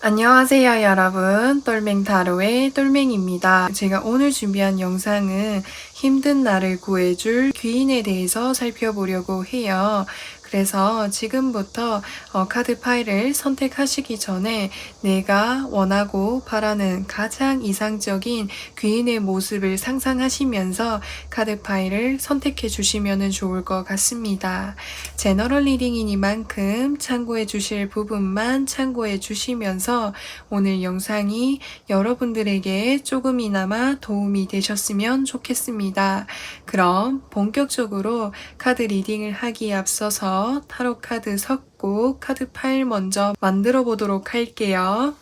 안녕하세요, 여러분. 똘맹타로의 똘맹입니다. 제가 오늘 준비한 영상은 힘든 나를 구해줄 귀인에 대해서 살펴보려고 해요. 그래서 지금부터 카드 파일을 선택하시기 전에 내가 원하고 바라는 가장 이상적인 귀인의 모습을 상상하시면서 카드 파일을 선택해 주시면 좋을 것 같습니다. 제너럴 리딩이니만큼 참고해 주실 부분만 참고해 주시면서 오늘 영상이 여러분들에게 조금이나마 도움이 되셨으면 좋겠습니다. 그럼 본격적으로 카드 리딩을 하기에 앞서서 타로 카드 섞고 카드 파일 먼저 만들어 보도록 할게요.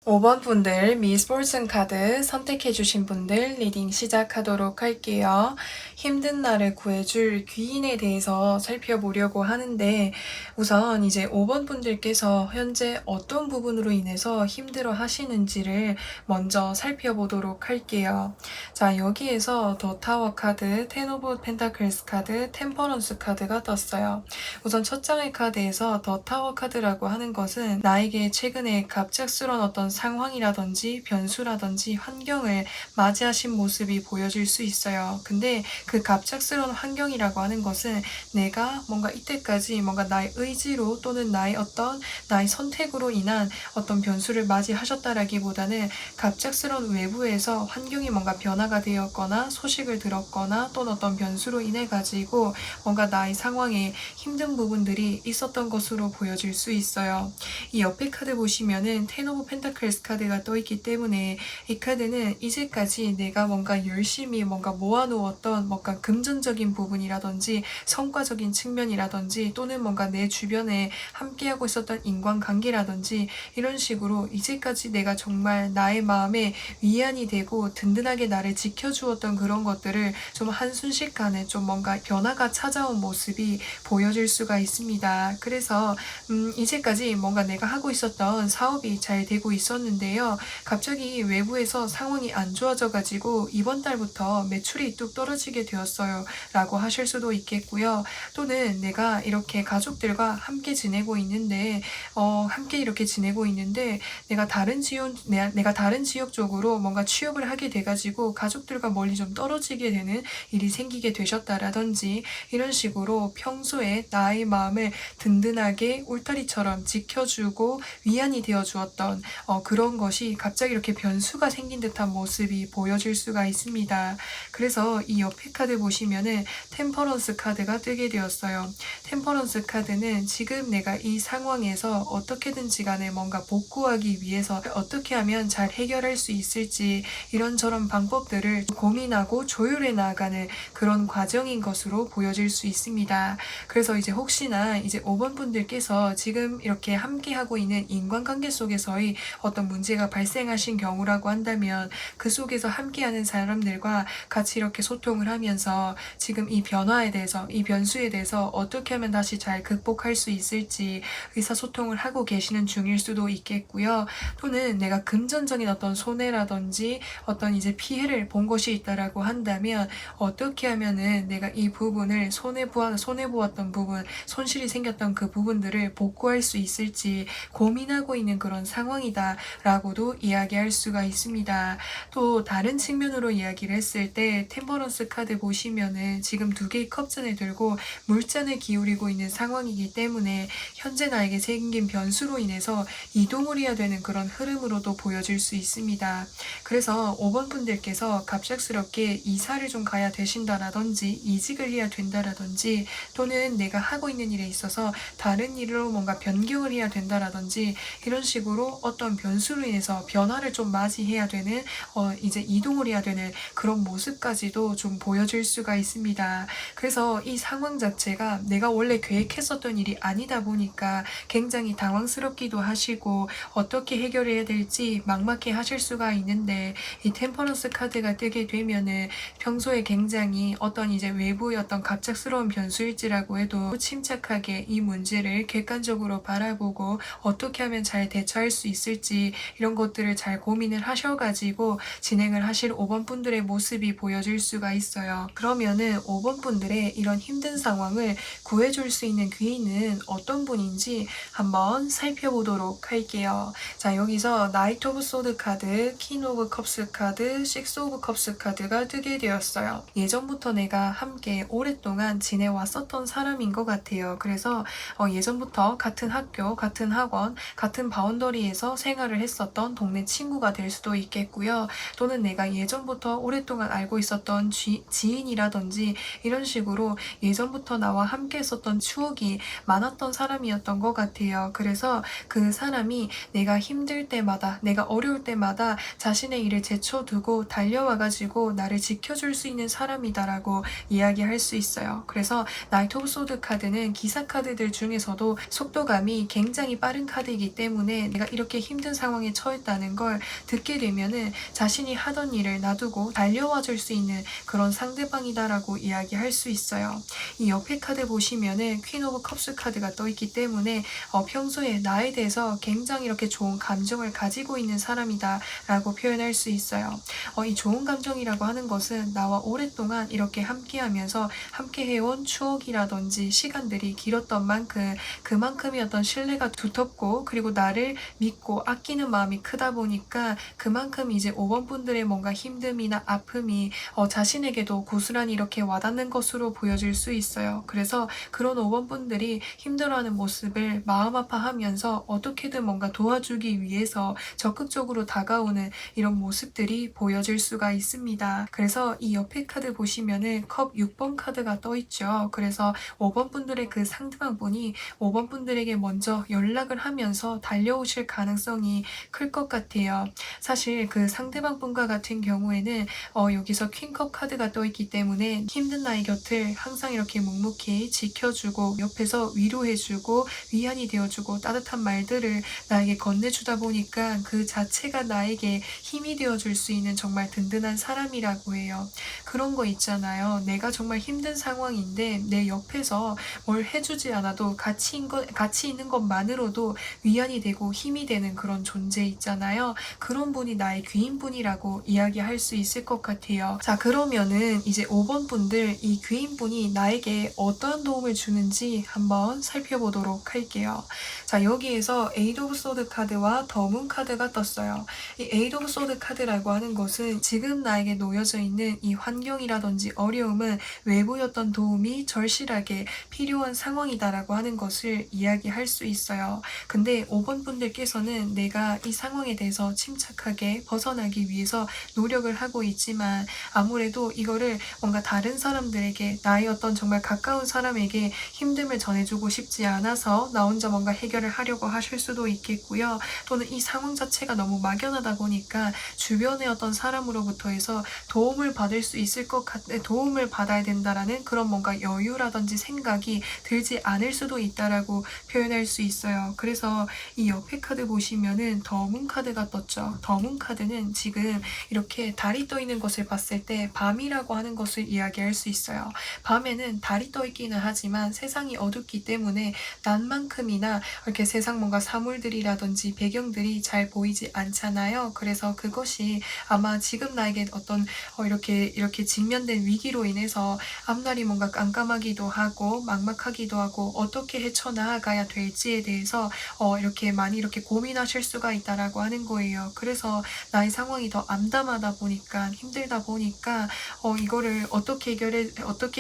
오 번 분들 미스 볼슨 카드 선택해주신 분들 리딩 시작하도록 할게요. 힘든 나를 구해줄 귀인에 대해서 살펴보려고 하는데 우선 이제 5번 분들께서 현재 어떤 부분으로 인해서 힘들어 하시는지를 먼저 살펴보도록 할게요. 자, 여기에서 더 타워 카드, 텐 오브 펜타클스 카드, 템퍼런스 카드가 떴어요. 우선 첫 장의 카드에서 더 타워 카드라고 하는 것은 나에게 최근에 갑작스러운 어떤 상황이라든지 변수라든지 환경을 맞이하신 모습이 보여질 수 있어요. 근데 그 갑작스러운 환경이라고 하는 것은 내가 뭔가 이때까지 뭔가 나의 의지로 또는 나의 선택으로 인한 어떤 변수를 맞이하셨다라기보다는 갑작스러운 외부에서 환경이 뭔가 변화가 되었거나 소식을 들었거나 또는 어떤 변수로 인해 가지고 뭔가 나의 상황에 힘든 부분들이 있었던 것으로 보여질 수 있어요. 이 옆에 카드 보시면은 텐 오브 펜타클 펜타클스 카드가 떠있기 때문에 이 카드는 이제까지 내가 뭔가 열심히 뭔가 모아놓았던 뭔가 금전적인 부분이라든지 성과적인 측면이라든지 또는 뭔가 내 주변에 함께하고 있었던 인간관계라든지 이런 식으로 이제까지 내가 정말 나의 마음에 위안이 되고 든든하게 나를 지켜주었던 그런 것들을 좀 한순식간에 좀 뭔가 변화가 찾아온 모습이 보여질 수가 있습니다. 그래서 이제까지 뭔가 내가 하고 있었던 사업이 잘 되고 있었는데요. 갑자기 외부에서 상황이 안 좋아져 가지고 이번 달부터 매출이 뚝 떨어지게 되었어요 라고 하실 수도 있겠고요. 또는 내가 이렇게 가족들과 함께 지내고 있는데 함께 이렇게 지내고 있는데 내가 다른 지역 쪽으로 뭔가 취업을 하게 돼가지고 가족들과 멀리 좀 떨어지게 되는 일이 생기게 되셨다라든지 이런 식으로 평소에 나의 마음을 든든하게 울타리처럼 지켜주고 위안이 되어 주었던 그런 것이 갑자기 이렇게 변수가 생긴 듯한 모습이 보여질 수가 있습니다. 그래서 이 옆에 카드 보시면은 템퍼런스 카드가 뜨게 되었어요. 템퍼런스 카드는 지금 내가 이 상황에서 어떻게든지 간에 뭔가 복구하기 위해서 어떻게 하면 잘 해결할 수 있을지 이런저런 방법들을 고민하고 조율해 나가는 그런 과정인 것으로 보여질 수 있습니다. 그래서 이제 혹시나 이제 5번 분들께서 지금 이렇게 함께 하고 있는 인간관계 속에서의 어떤 문제가 발생하신 경우라고 한다면 그 속에서 함께하는 사람들과 같이 이렇게 소통을 하면서 지금 이 변화에 대해서 이 변수에 대해서 어떻게 하면 다시 잘 극복할 수 있을지 의사소통을 하고 계시는 중일 수도 있겠고요. 또는 내가 금전적인 어떤 손해라든지 어떤 이제 피해를 본 것이 있다라고 한다면 어떻게 하면은 내가 이 부분을 손해보았던 부분, 손실이 생겼던 그 부분들을 복구할 수 있을지 고민하고 있는 그런 상황이다라고도 이야기할 수가 있습니다. 또 다른 측면으로 이야기를 했을 때 템퍼런스 카드 보시면은 지금 두 개의 컵잔을 들고 물잔을 기울이고 있는 상황이기 때문에 현재 나에게 생긴 변수로 인해서 이동을 해야 되는 그런 흐름으로도 보여질 수 있습니다. 그래서 5번 분들께서 갑작스럽게 이사를 좀 가야 되신다라든지 이직을 해야 된다라든지 또는 내가 하고 있는 일에 있어서 다른 일로 뭔가 변경을 해야 된다라든지 이런 식으로 어떤 변수로 인해서 변화를 좀 맞이해야 되는 이제 이동을 해야 되는 그런 모습까지도 좀 보여질 수가 있습니다. 그래서 이 상황 자체가 내가 원래 계획했었던 일이 아니다 보니까 굉장히 당황스럽기도 하시고 어떻게 해결해야 될지 막막해 하실 수가 있는데 이 템퍼런스 카드가 뜨게 되면은 평소에 굉장히 어떤 이제 외부의 어떤 갑작스러운 변수일지라고 해도 침착하게 이 문제를 객관적으로 바라보고 어떻게 하면 잘 대처할 수 있을지 이런 것들을 잘 고민을 하셔가지고 진행을 하실 5번 분들의 모습이 보여질 수가 있어요. 그러면은 5번 분들의 이런 힘든 상황을 구해줄 수 있는 귀인은 어떤 분인지 한번 살펴보도록 할게요. 자, 여기서 나이트 오브 소드 카드, 퀸 오브 컵스 카드, 식스 오브 컵스 카드가 뜨게 되었어요. 예전부터 내가 함께 오랫동안 지내왔었던 사람인 것 같아요. 그래서 예전부터 같은 학교, 같은 학원, 같은 바운더리에서 생활을 했었던 동네 친구가 될 수도 있겠고요. 또는 내가 예전부터 오랫동안 알고 있었던 지인이라든지 이런 식으로 예전부터 나와 함께 했었던 추억이 많았던 사람이었던 것 같아요. 그래서 그 사람이 내가 힘들 때마다, 내가 어려울 때마다 자신의 일을 제쳐두고 달려와가지고 나를 지켜줄 수 있는 사람이다라고 이야기할 수 있어요. 그래서 나이트 오브 소드 카드는 기사 카드들 중에서도 속도감이 굉장히 빠른 카드이기 때문에 내가 이렇게 힘든 상황에 처했다는 걸 듣게 되면은 자신이 하던 일을 놔두고 달려와 줄 수 있는 그런 상대방이다라고 이야기할 수 있어요. 이 옆에 카드 보시면은 퀸 오브 컵스 카드가 떠있기 때문에 평소에 나에 대해서 굉장히 이렇게 좋은 감정을 가지고 있는 사람이다 라고 표현할 수 있어요. 이 좋은 감정이라고 하는 것은 나와 오랫동안 이렇게 함께 하면서 함께 해온 추억이라든지 시간들이 길었던 만큼 그만큼의 어떤 신뢰가 두텁고 그리고 나를 믿고 아끼는 마음이 크다 보니까 그만큼 이제 5번 분들의 뭔가 힘듦이나 아픔이 자신에게도 고스란히 이렇게 와닿는 것으로 보여질 수 있어요. 그래서 그런 5번 분들이 힘들어하는 모습을 마음 아파하면서 어떻게든 뭔가 도와주기 위해서 적극적으로 다가오는 이런 모습들이 보여질 수가 있습니다. 그래서 이 옆에 카드 보시면은 컵 6번 카드가 떠있죠. 그래서 5번 분들의 그 상대방 분이 5번 분들에게 먼저 연락을 하면서 달려오실 가능성이 가능성이 클 것 같아요. 사실 그 상대방 분과 같은 경우에는 여기서 퀸컵 카드가 떠 있기 때문에 힘든 나의 곁을 항상 이렇게 묵묵히 지켜주고 옆에서 위로해주고 위안이 되어주고 따뜻한 말들을 나에게 건네주다 보니까 그 자체가 나에게 힘이 되어줄 수 있는 정말 든든한 사람이라고 해요. 그런 거 있잖아요. 내가 정말 힘든 상황인데 내 옆에서 뭘 해주지 않아도 같이 있는 것만으로도 위안이 되고 힘이 되는 그런 존재 있잖아요. 그런 분이 나의 귀인분이라고 이야기할 수 있을 것 같아요. 자, 그러면은 이제 5번 분들, 이 귀인분이 나에게 어떠한 도움을 주는지 한번 살펴보도록 할게요. 자, 여기에서 에이드 오브 소드 카드와 더문 카드가 떴어요. 이 에이드 오브 소드 카드라고 하는 것은 지금 나에게 놓여져 있는 이 환경이라든지 어려움은 외부였던 도움이 절실하게 필요한 상황이다라고 하는 것을 이야기할 수 있어요. 근데 5번 분들께서는 내가 이 상황에 대해서 침착하게 벗어나기 위해서 노력을 하고 있지만 아무래도 이거를 뭔가 다른 사람들에게, 나의 어떤 정말 가까운 사람에게 힘듦을 전해주고 싶지 않아서 나 혼자 뭔가 해결을 하려고 하실 수도 있겠고요. 또는 이 상황 자체가 너무 막연하다 보니까 주변의 어떤 사람으로부터 해서 도움을 받을 수 있을 것 도움을 받아야 된다라는 그런 뭔가 여유라든지 생각이 들지 않을 수도 있다라고 표현할 수 있어요. 그래서 이 옆에 카드 보시면은 더문 카드가 떴죠. 더문 카드는 지금 이렇게 달이 떠 있는 것을 봤을 때 밤이라고 하는 것을 이야기할 수 있어요. 밤에는 달이 떠 있기는 하지만 세상이 어둡기 때문에 낮만큼이나 이렇게 세상 뭔가 사물들이라든지 배경들이 잘 보이지 않잖아요. 그래서 그것이 아마 지금 나에게 어떤 이렇게 직면된 위기로 인해서 앞날이 뭔가 깜깜하기도 하고 막막하기도 하고 어떻게 헤쳐나가야 될지에 대해서 이렇게 많이 이렇게 고민하실 수가 있다라고 하는 거예요. 그래서 나의 상황이 더 암담하다 보니까 힘들다 보니까 이거를 어떻게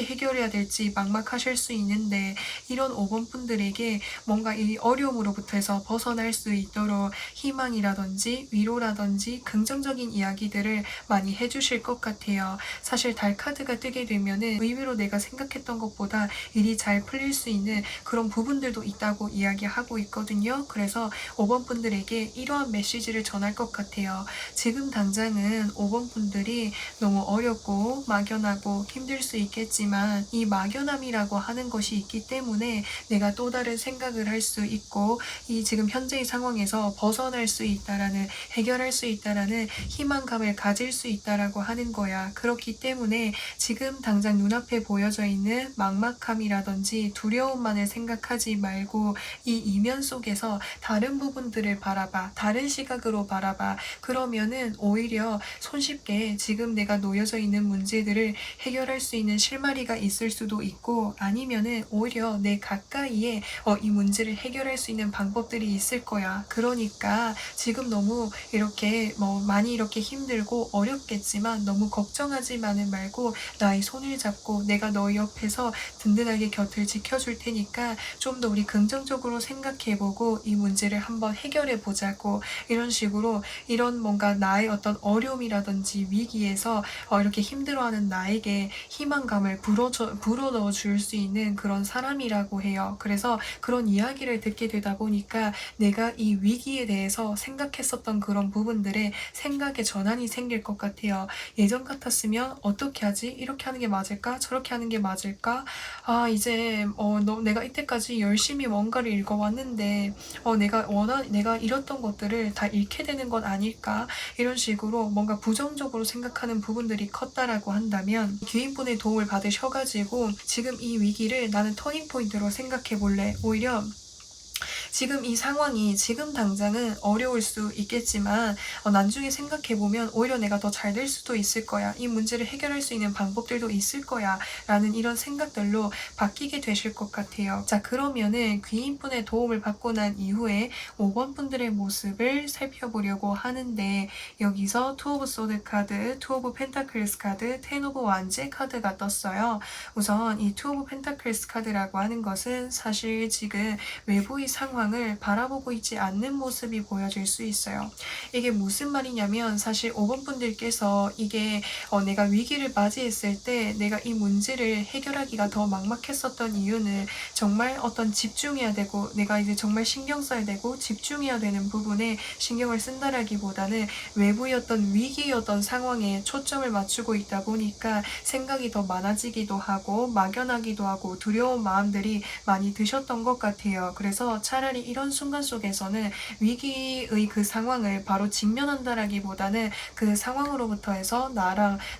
해결해야 될지 막막하실 수 있는데 이런 5번 분들에게 뭔가 이 어려움으로부터 해서 벗어날 수 있도록 희망이라든지 위로라든지 긍정적인 이야기들을 많이 해주실 것 같아요. 사실 달 카드가 뜨게 되면은 의외로 내가 생각했던 것보다 일이 잘 풀릴 수 있는 그런 부분들도 있다고 이야기하고 있거든요. 그래서 5번 분들에게 이러한 메시지를 전할 것 같아요. 지금 당장은 5번 분들이 너무 어렵고 막연하고 힘들 수 있겠지만 이 막연함이라고 하는 것이 있기 때문에 내가 또 다른 생각을 할 수 있고 이 지금 현재의 상황에서 벗어날 수 있다라는, 해결할 수 있다라는 희망감을 가질 수 있다라고 하는 거야. 그렇기 때문에 지금 당장 눈앞에 보여져 있는 막막함이라든지 두려움만을 생각하지 말고 이 이면 속에서 다른 부분들을 바라봐. 다른 시각으로 바라봐. 그러면은 오히려 손쉽게 지금 내가 놓여져 있는 문제들을 해결할 수 있는 실마리가 있을 수도 있고 아니면은 오히려 내 가까이에 이 문제를 해결할 수 있는 방법들이 있을 거야. 그러니까 지금 너무 이렇게 많이 이렇게 힘들고 어렵겠지만 너무 걱정하지만은 말고 나의 손을 잡고 내가 너희 옆에서 든든하게 곁을 지켜줄 테니까 좀 더 우리 긍정적으로 생각해보고 이 문제를 한번 해결해 보자고, 이런 식으로 이런 뭔가 나의 어떤 어려움이라든지 위기에서 이렇게 힘들어하는 나에게 희망감을 불어넣어 줄 수 있는 그런 사람이라고 해요. 그래서 그런 이야기를 듣게 되다 보니까 내가 이 위기에 대해서 생각했었던 그런 부분들에 생각의 전환이 생길 것 같아요. 예전 같았으면 어떻게 하지? 이렇게 하는 게 맞을까? 저렇게 하는 게 맞을까? 이제 내가 이때까지 열심히 뭔가를 읽어왔는데 내가 잃었던 것들을 다 잃게 되는 건 아닐까? 이런 식으로 뭔가 부정적으로 생각하는 부분들이 컸다라고 한다면 귀인분의 도움을 받으셔가지고 지금 이 위기를 나는 터닝 포인트로 생각해 볼래. 오히려 지금 이 상황이 지금 당장은 어려울 수 있겠지만 나중에 생각해보면 오히려 내가 더 잘 될 수도 있을 거야. 이 문제를 해결할 수 있는 방법들도 있을 거야. 라는 이런 생각들로 바뀌게 되실 것 같아요. 자, 그러면은 귀인분의 도움을 받고 난 이후에 5번 분들의 모습을 살펴보려고 하는데 여기서 투 오브 소드 카드, 투 오브 펜타클스 카드, 텐 오브 완제 카드가 떴어요. 우선 이 투 오브 펜타클스 카드라고 하는 것은 사실 지금 외부의 상황 상황을 바라보고 있지 않는 모습이 보여질 수 있어요. 이게 무슨 말이냐면 사실 5번 분들께서 이게 내가 위기를 맞이했을 때 내가 이 문제를 해결하기가 더 막막했었던 이유는 정말 어떤 집중해야 되고 내가 이제 정말 신경 써야 되고 집중해야 되는 부분에 신경을 쓴다라기보다는 외부였던 위기였던 상황에 초점을 맞추고 있다 보니까 생각이 더 많아지기도 하고 막연하기도 하고 두려운 마음들이 많이 드셨던 것 같아요. 그래서 차라리 이런 순간 속에서는 위기의 그 상황을 바로 직면한다라기보다는 그 상황으로부터 해서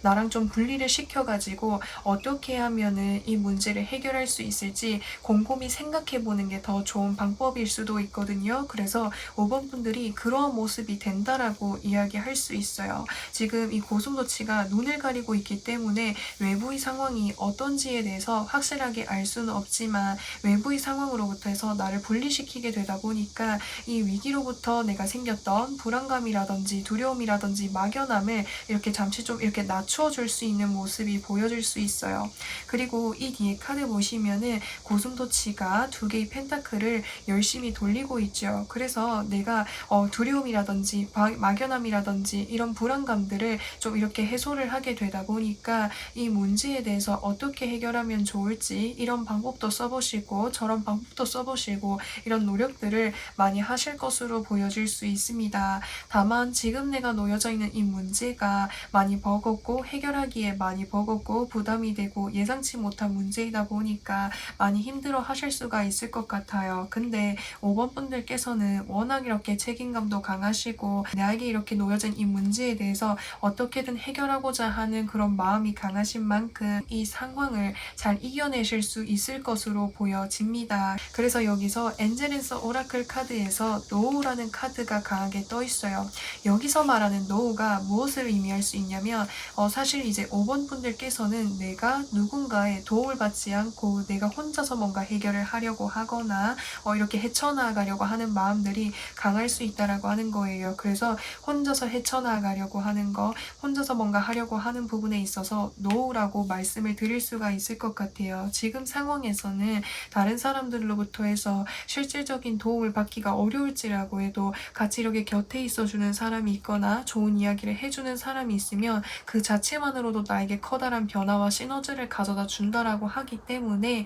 나랑 좀 분리를 시켜가지고 어떻게 하면은 이 문제를 해결할 수 있을지 곰곰이 생각해 보는 게 더 좋은 방법일 수도 있거든요. 그래서 5번 분들이 그런 모습이 된다라고 이야기할 수 있어요. 지금 이 고슴도치가 눈을 가리고 있기 때문에 외부의 상황이 어떤지에 대해서 확실하게 알 수는 없지만 외부의 상황으로부터 해서 나를 분리시키게 되다 보니까 이 위기로부터 내가 생겼던 불안감이라든지 두려움이라든지 막연함을 이렇게 잠시 좀 이렇게 낮추어 줄 수 있는 모습이 보여질 수 있어요. 그리고 이 뒤에 카드 보시면은 고슴도치가 두 개의 펜타클을 열심히 돌리고 있죠. 그래서 내가 두려움이라든지 막연함이라든지 이런 불안감들을 좀 이렇게 해소를 하게 되다 보니까 이 문제에 대해서 어떻게 해결하면 좋을지 이런 방법도 써보시고 저런 방법도 써보시고 이런 노력들을 많이 하실 것으로 보여질 수 있습니다. 다만 지금 내가 놓여져 있는 이 문제가 많이 버겁고 해결하기에 많이 버겁고 부담이 되고 예상치 못한 문제이다 보니까 많이 힘들어 하실 수가 있을 것 같아요. 근데 5번 분들께서는 워낙 이렇게 책임감도 강하시고 나에게 이렇게 놓여진 이 문제에 대해서 어떻게든 해결하고자 하는 그런 마음이 강하신 만큼 이 상황을 잘 이겨내실 수 있을 것으로 보여집니다. 그래서 여기서 엔젤앤서 오라클 카드에서 노우라는 카드가 강하게 떠 있어요. 여기서 말하는 노우가 무엇을 의미할 수 있냐면 사실 이제 5번 분들께서는 내가 누군가의 도움을 받지 않고 내가 혼자서 뭔가 해결을 하려고 하거나 이렇게 헤쳐나가려고 하는 마음들이 강할 수 있다라고 하는 거예요. 그래서 혼자서 헤쳐나가려고 하는 거, 혼자서 뭔가 하려고 하는 부분에 있어서 노우라고 말씀을 드릴 수가 있을 것 같아요. 지금 상황에서는 다른 사람들로부터 해서 실질적인 도움을 받기가 어려울지라고 해도 같이 이렇게 곁에 있어주는 사람이 있거나 좋은 이야기를 해주는 사람이 있으면 그 자체만으로도 나에게 커다란 변화와 시너지를 가져다 준다라고 하기 때문에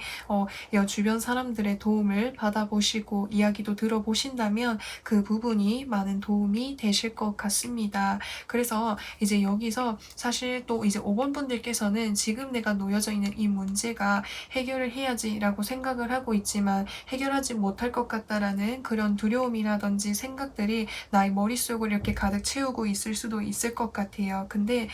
주변 사람들의 도움을 받아보시고 이야기도 들어보신다면 그 부분이 많은 도움이 되실 것 같습니다. 그래서 이제 여기서 사실 또 이제 5번 분들께서는 지금 내가 놓여져 있는 이 문제가 해결을 해야지라고 생각을 하고 있지만 해결하지 못할 것 같다라는 그런 두려움이라든지 생각들이 나의 머릿속을 이렇게 가득 채우고 있을 수도 있을 것 같아요. 근데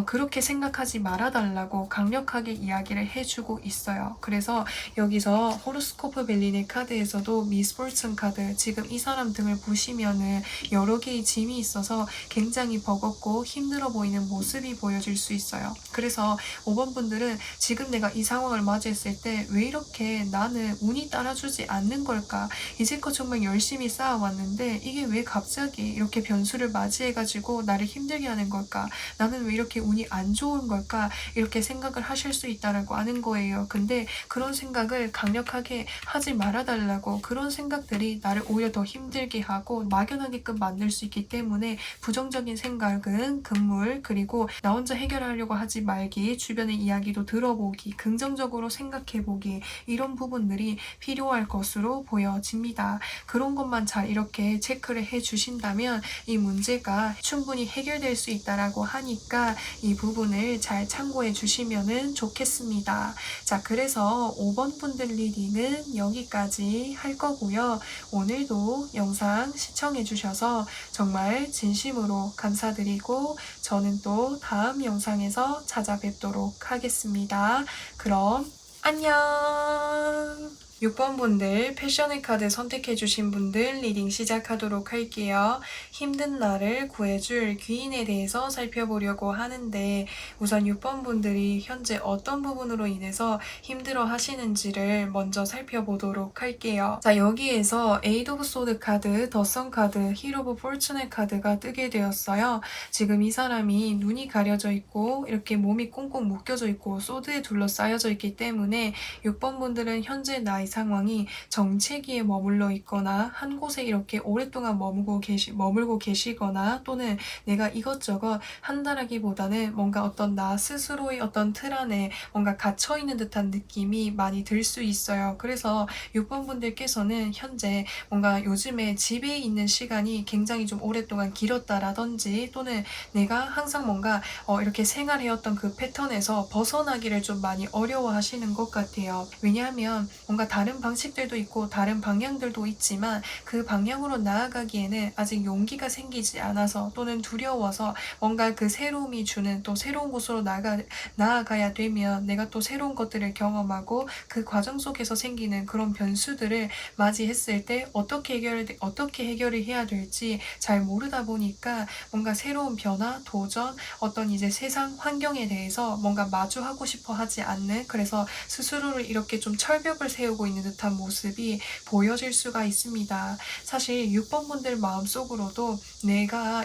그렇게 생각하지 말아달라고 강력하게 이야기를 해주고 있어요. 그래서 여기서 호로스코프 벨리네 카드에서도 미스포츠 카드 지금 이 사람 등을 보시면은 여러 개의 짐이 있어서 굉장히 버겁고 힘들어 보이는 모습이 보여질 수 있어요. 그래서 5번 분들은 지금 내가 이 상황을 맞이했을 때 왜 이렇게 나는 운이 따라주지 않는 걸까? 이제껏 정말 열심히 쌓아왔는데 이게 왜 갑자기 이렇게 변수를 맞이해가지고 나를 힘들게 하는 걸까? 나는 왜 이렇게 운이 안 좋은 걸까? 이렇게 생각을 하실 수 있다라고 하는 거예요. 근데 그런 생각을 강력하게 하지 말아달라고 그런 생각들이 나를 오히려 더 힘들게 하고 막연하게끔 만들 수 있기 때문에 부정적인 생각은 금물 그리고 나 혼자 해결하려고 하지 말기 주변의 이야기도 들어보기 긍정적으로 생각해보기 이런 부분들이 필요할 것으로 보여집니다. 그런 것만 잘 이렇게 체크를 해주신다면 이 문제가 충분히 해결될 수 있다라고 하니까 이 부분을 잘 참고해 주시면 좋겠습니다. 자, 그래서 5번 분들 리딩은 여기까지 할 거고요. 오늘도 영상 시청해 주셔서 정말 진심으로 감사드리고 저는 또 다음 영상에서 찾아뵙도록 하겠습니다. 그럼 안녕! 6번 분들 패션의 카드 선택해주신 분들 리딩 시작하도록 할게요. 힘든 나를 구해줄 귀인에 대해서 살펴보려고 하는데 우선 6번 분들이 현재 어떤 부분으로 인해서 힘들어 하시는지를 먼저 살펴보도록 할게요. 자, 여기에서 에이드 오브 소드 카드, 더 선 카드, 힐 오브 포르추네 카드가 뜨게 되었어요. 지금 이 사람이 눈이 가려져 있고 이렇게 몸이 꽁꽁 묶여져 있고 소드에 둘러싸여져 있기 때문에 6번 분들은 현재 나의 나의 상황이 정체기에 머물러 있거나 한 곳에 이렇게 오랫동안 머물고 계시거나 또는 내가 이것저것 한다라기보다는 뭔가 어떤 나 스스로의 어떤 틀 안에 뭔가 갇혀있는 듯한 느낌이 많이 들 수 있어요. 그래서 6번 분들께서는 현재 뭔가 요즘에 집에 있는 시간이 굉장히 좀 오랫동안 길었다라든지 또는 내가 항상 뭔가 이렇게 생활해왔던 그 패턴에서 벗어나기를 좀 많이 어려워하시는 것 같아요. 왜냐하면 뭔가 다른 방식들도 있고 다른 방향들도 있지만 그 방향으로 나아가기에는 아직 용기가 생기지 않아서 또는 두려워서 뭔가 그 새로움이 주는 또 새로운 곳으로 나아가야 되면 내가 또 새로운 것들을 경험하고 그 과정 속에서 생기는 그런 변수들을 맞이했을 때 어떻게 해결을 해야 될지 잘 모르다 보니까 뭔가 새로운 변화, 도전, 어떤 이제 세상 환경에 대해서 뭔가 마주하고 싶어 하지 않는, 그래서 스스로를 이렇게 좀 철벽을 세우고 있는 듯한 모습이 보여질 수가 있습니다. 사실 6번 분들 마음속으로도 내가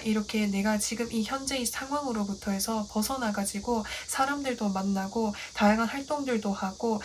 지금 이 현재 이 상황으로부터 해서 벗어나가지고 사람들도 만나고 다양한 활동들도 하고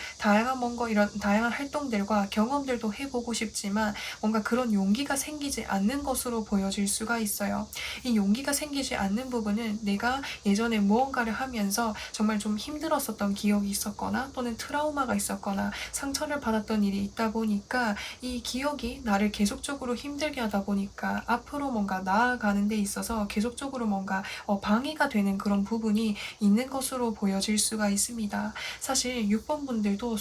이런 다양한 활동들과 경험들도 해보고 싶지만 뭔가 그런 용기가 생기지 않는 것으로 보여질 수가 있어요. 이 용기가 생기지 않는 부분은 내가 예전에 무언가를 하면서 정말 좀 힘들었었던 기억이 있었거나 또는 트라우마가 있었거나 상처를 받았던 일이 있다 보니까 이 기억이 나를 계속적으로 힘들게 하다 보니까 앞으로 뭔가 나아가는 데 있어서 계속적으로 뭔가 방해가 되는 그런 부분이 있는 것으로 보여질 수가 있습니다. 사실 6번 분들도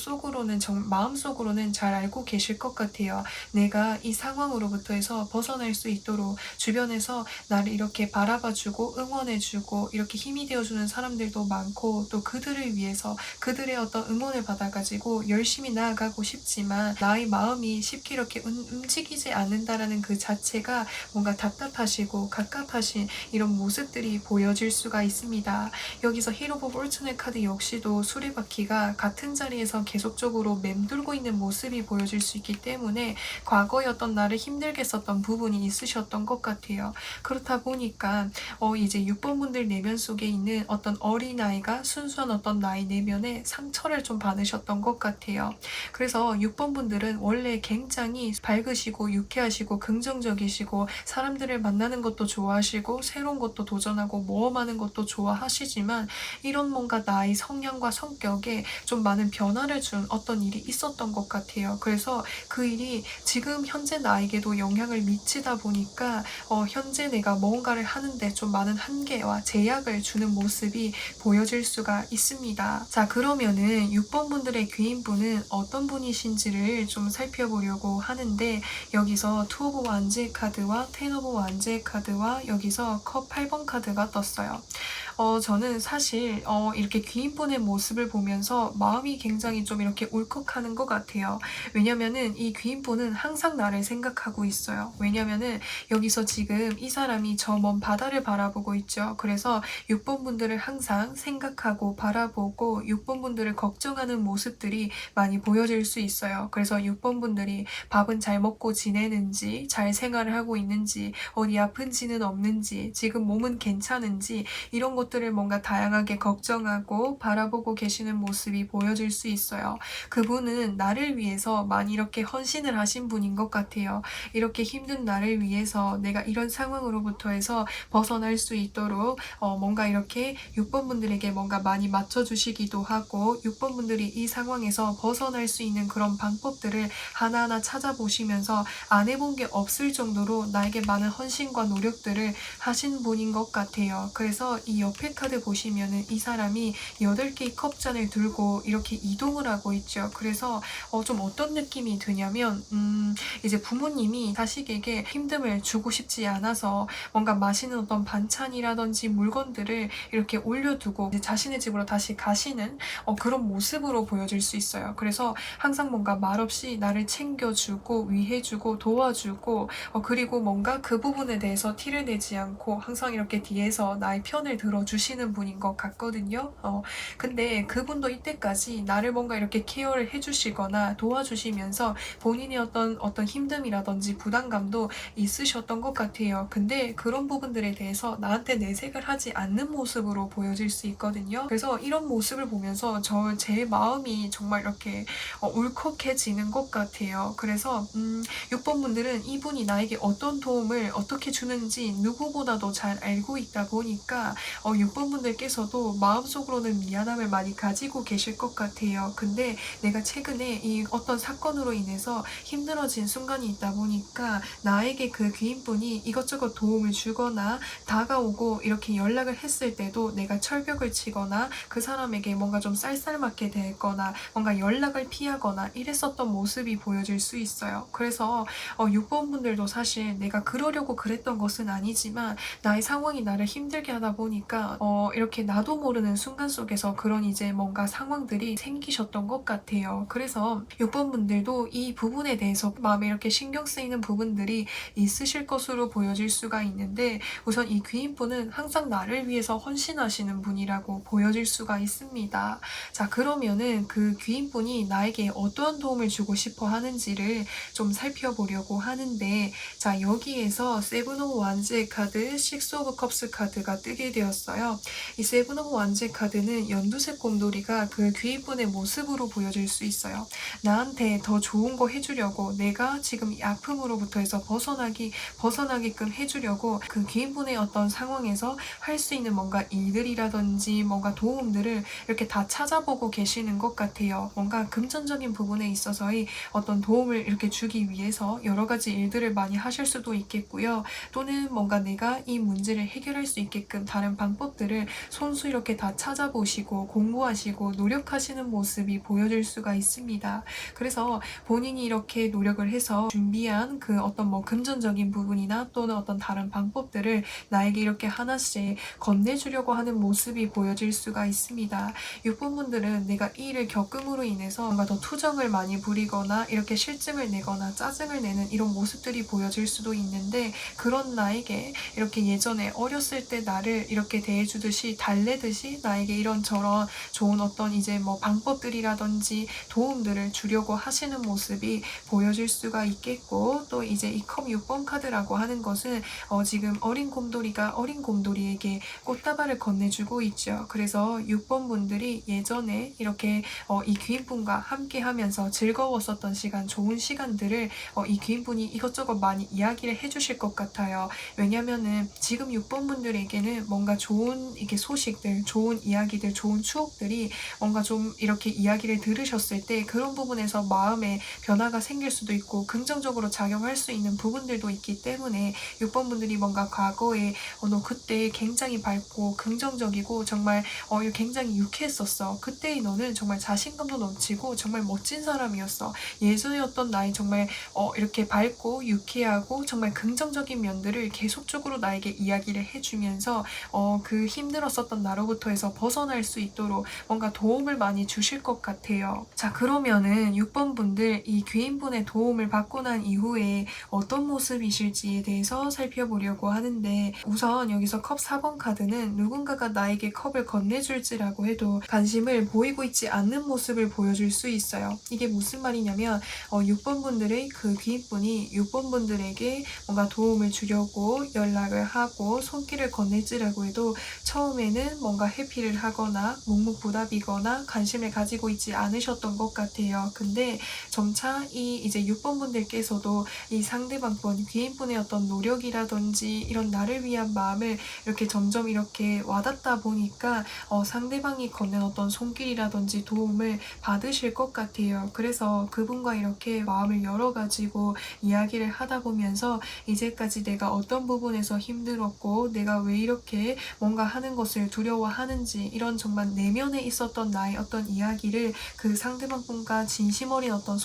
마음속으로는 잘 알고 계실 것 같아요. 내가 이 상황으로부터 해서 벗어날 수 있도록 주변에서 나를 이렇게 바라봐주고 응원해주고 이렇게 힘이 되어주는 사람들도 많고, 또 그들을 위해서 그들의 어떤 응원을 받아가지고 열심히 나아가고 싶지만 나의 마음이 쉽게 이렇게 움직이지 않는다라는 그 자체가 뭔가 답답하시고 갑갑하신 이런 모습들이 보여질 수가 있습니다. 여기서 히로 오브 포르투네 카드 역시도 수레바퀴가 같은 자리에서 계속적으로 맴돌고 있는 모습이 보여질 수 있기 때문에 과거의 어떤 나를 힘들게 썼던 부분이 있으셨던 것 같아요. 그렇다 보니까 이제 6번 분들 내면 속에 있는 어떤 어린아이가 순수한 어떤 나의 내면에 상처를 좀 받으셨던 것 같아요. 그래서 6번 분들은 원래 굉장히 밝으시고 유쾌하시고 긍정적이시고 사람들을 만나는 것도 좋아하시고 새로운 것도 도전하고 모험하는 것도 좋아하시지만 이런 뭔가 나의 성향과 성격에 좀 많은 변화를 준 어떤 일이 있었던 것 같아요. 그래서 그 일이 지금 현재 나에게도 영향을 미치다 보니까 현재 내가 뭔가를 하는데 좀 많은 한계와 제약을 주는 모습이 보여질 수가 있습니다. 자, 그러면은 6번 분들의 귀인분은 어떤 분이신지를 좀 살펴보려고 하는데, 여기서 투 오브 완즈의 카드와 텐 오브 완즈의 카드와 여기서 컵 8번 카드가 떴어요. 저는 사실 이렇게 귀인분의 모습을 보면서 마음이 굉장히 좀 이렇게 울컥하는 것 같아요. 왜냐면은 이 귀인분은 항상 나를 생각하고 있어요. 왜냐면은 여기서 지금 이 사람이 저 먼 바다를 바라보고 있죠. 그래서 6번 분들을 항상 생각하고 바라보고 6번 분들을 걱정하는 모습들이 많이 보여질 수 있어요. 그래서 6번 분들이 밥은 잘 먹고 지내는지, 잘 생활을 하고 있는지, 어디 아픈지는 없는지, 지금 몸은 괜찮은지, 이런 것들을 뭔가 다양하게 걱정하고 바라보고 계시는 모습이 보여질 수 있어요. 그분은 나를 위해서 많이 이렇게 헌신을 하신 분인 것 같아요. 이렇게 힘든 나를 위해서 내가 이런 상황으로부터 해서 벗어날 수 있도록 뭔가 이렇게 6번 분들에게 뭔가 많이 맞춰주시기도 하고 6번 분들이 이 상황에서 벗어날 수 있는 그런 방법들을 하나하나 찾아보시면서 안 해본 게 없을 정도로 나에게 많은 헌신과 노력들을 하신 분인 것 같아요. 그래서 이 옆에 카드 보시면은 이 사람이 8개의 컵잔을 들고 이렇게 이동을 하고 있죠. 그래서 좀 어떤 느낌이 드냐면 이제 부모님이 자식에게 힘듦을 주고 싶지 않아서 뭔가 맛있는 어떤 반찬이라든지 물건들을 이렇게 올려두고 이제 자신의 집으로 다시 가시는 그런 모습으로 보여질 수 있어요. 그래서 항상 뭔가 말없이 나를 챙겨주고 위해주고 도와주고 그리고 뭔가 그 부분에 대해서 티를 내지 않고 항상 이렇게 뒤에서 나의 편을 들어주고 주시는 분인 것 같거든요. 근데 그분도 이때까지 나를 뭔가 이렇게 케어를 해주시거나 도와주시면서 본인의 어떤 힘듦이라든지 부담감도 있으셨던 것 같아요. 근데 그런 부분들에 대해서 나한테 내색을 하지 않는 모습으로 보여질 수 있거든요. 그래서 이런 모습을 보면서 제 마음이 정말 이렇게 울컥해지는 것 같아요. 그래서 6번 분들은 이분이 나에게 어떤 도움을 어떻게 주는지 누구보다도 잘 알고 있다 보니까 6번 분들께서도 마음속으로는 미안함을 많이 가지고 계실 것 같아요. 근데 내가 최근에 이 어떤 사건으로 인해서 힘들어진 순간이 있다 보니까 나에게 그 귀인분이 이것저것 도움을 주거나 다가오고 이렇게 연락을 했을 때도 내가 철벽을 치거나 그 사람에게 뭔가 좀 쌀쌀맞게 대거나 뭔가 연락을 피하거나 이랬었던 모습이 보여질 수 있어요. 그래서 6번 분들도 사실 내가 그러려고 그랬던 것은 아니지만 나의 상황이 나를 힘들게 하다 보니까 이렇게 나도 모르는 순간 속에서 그런 이제 뭔가 상황들이 생기셨던 것 같아요. 그래서 6번 분들도 이 부분에 대해서 마음에 이렇게 신경 쓰이는 부분들이 있으실 것으로 보여질 수가 있는데 우선 이 귀인분은 항상 나를 위해서 헌신하시는 분이라고 보여질 수가 있습니다. 자, 그러면은 그 귀인분이 나에게 어떠한 도움을 주고 싶어 하는지를 좀 살펴보려고 하는데, 자, 여기에서 세븐 오브 완즈의 카드, 식스 오브 컵스 카드가 뜨게 되었어요. 이 세븐 오브 완즈의 카드는 연두색 곰돌이가 그 귀인분의 모습으로 보여질 수 있어요. 나한테 더 좋은 거 해주려고, 내가 지금 이 아픔으로부터 해서 벗어나게끔 해주려고 그 귀인분의 어떤 상황에서 할 수 있는 뭔가 일들이라든지 뭔가 도움들을 이렇게 다 찾아보고 계시는 것 같아요. 뭔가 금전적인 부분에 있어서의 어떤 도움을 이렇게 주기 위해서 여러 가지 일들을 많이 하실 수도 있겠고요. 또는 뭔가 내가 이 문제를 해결할 수 있게끔 다른 방법들을 손수 이렇게 다 찾아보시고 공부하시고 노력하시는 모습이 보여질 수가 있습니다. 그래서 본인이 이렇게 노력을 해서 준비한 그 어떤 뭐 금전적인 부분이나 또는 어떤 다른 방법들을 나에게 이렇게 하나씩 건네주려고 하는 모습이 보여질 수가 있습니다. 6번 분들은 내가 이 일을 겪음으로 인해서 뭔가 더 투정을 많이 부리거나 이렇게 실증을 내거나 짜증을 내는 이런 모습들이 보여질 수도 있는데 그런 나에게 이렇게 예전에 어렸을 때 나를 이렇게 대해주듯이 달래듯이 나에게 이런저런 좋은 어떤 이제 뭐 방법들이라든지 도움들을 주려고 하시는 모습이 보여질 수가 있겠고, 또 이제 이 컵 6번 카드라고 하는 것은 지금 어린 곰돌이가 어린 곰돌이에게 꽃다발을 건네주고 있죠. 그래서 6번 분들이 예전에 이렇게 이 귀인분과 함께 하면서 즐거웠었던 시간, 좋은 시간들을 이 귀인분이 이것저것 많이 이야기를 해주실 것 같아요. 왜냐면은 지금 6번 분들에게는 뭔가 좋은 이게 소식들, 좋은 이야기들, 좋은 추억들이 뭔가 좀 이렇게 이야기를 들으셨을 때 그런 부분에서 마음에 변화가 생길 수도 있고 긍정적으로 작용할 수 있는 부분들도 있기 때문에 6번 분들이 뭔가 과거에 너 그때 굉장히 밝고 긍정적이고 정말 굉장히 유쾌했었어. 그때의 너는 정말 자신감도 넘치고 정말 멋진 사람이었어. 예전의 어떤 나의 정말 이렇게 밝고 유쾌하고 정말 긍정적인 면들을 계속적으로 나에게 이야기를 해주면서 그 힘들었었던 나로부터 해서 벗어날 수 있도록 뭔가 도움을 많이 주실 것 같아요. 자, 그러면은 6번 분들 이 귀인분의 도움을 받고 난 이후에 어떤 모습이실지에 대해서 살펴보려고 하는데, 우선 여기서 컵 4번 카드는 누군가가 나에게 컵을 건네줄지라고 해도 관심을 보이고 있지 않는 모습을 보여줄 수 있어요. 이게 무슨 말이냐면 6번 분들의 그 귀인분이 6번 분들에게 뭔가 도움을 주려고 연락을 하고 손길을 건넬지라고 해도 처음에는 뭔가 회피를 하거나 묵묵부답이거나 관심을 가지고 있지 않으셨던 것 같아요. 근데 점차 이 이제 6번 분들께서도 이 상대방 분, 귀인분의 어떤 노력이라든지 이런 나를 위한 마음을 이렇게 점점 이렇게 와닿다 보니까 상대방이 건넨 어떤 손길이라든지 도움을 받으실 것 같아요. 그래서 그분과 이렇게 마음을 열어가지고 이야기를 하다 보면서 이제까지 내가 어떤 부분에서 힘들었고 내가 왜 이렇게 뭔가 하는 것을 두려워하는지 이런 정말 내면에 있었던 나의 어떤 이야기를 그 상대방 분과 진심 어린 어떤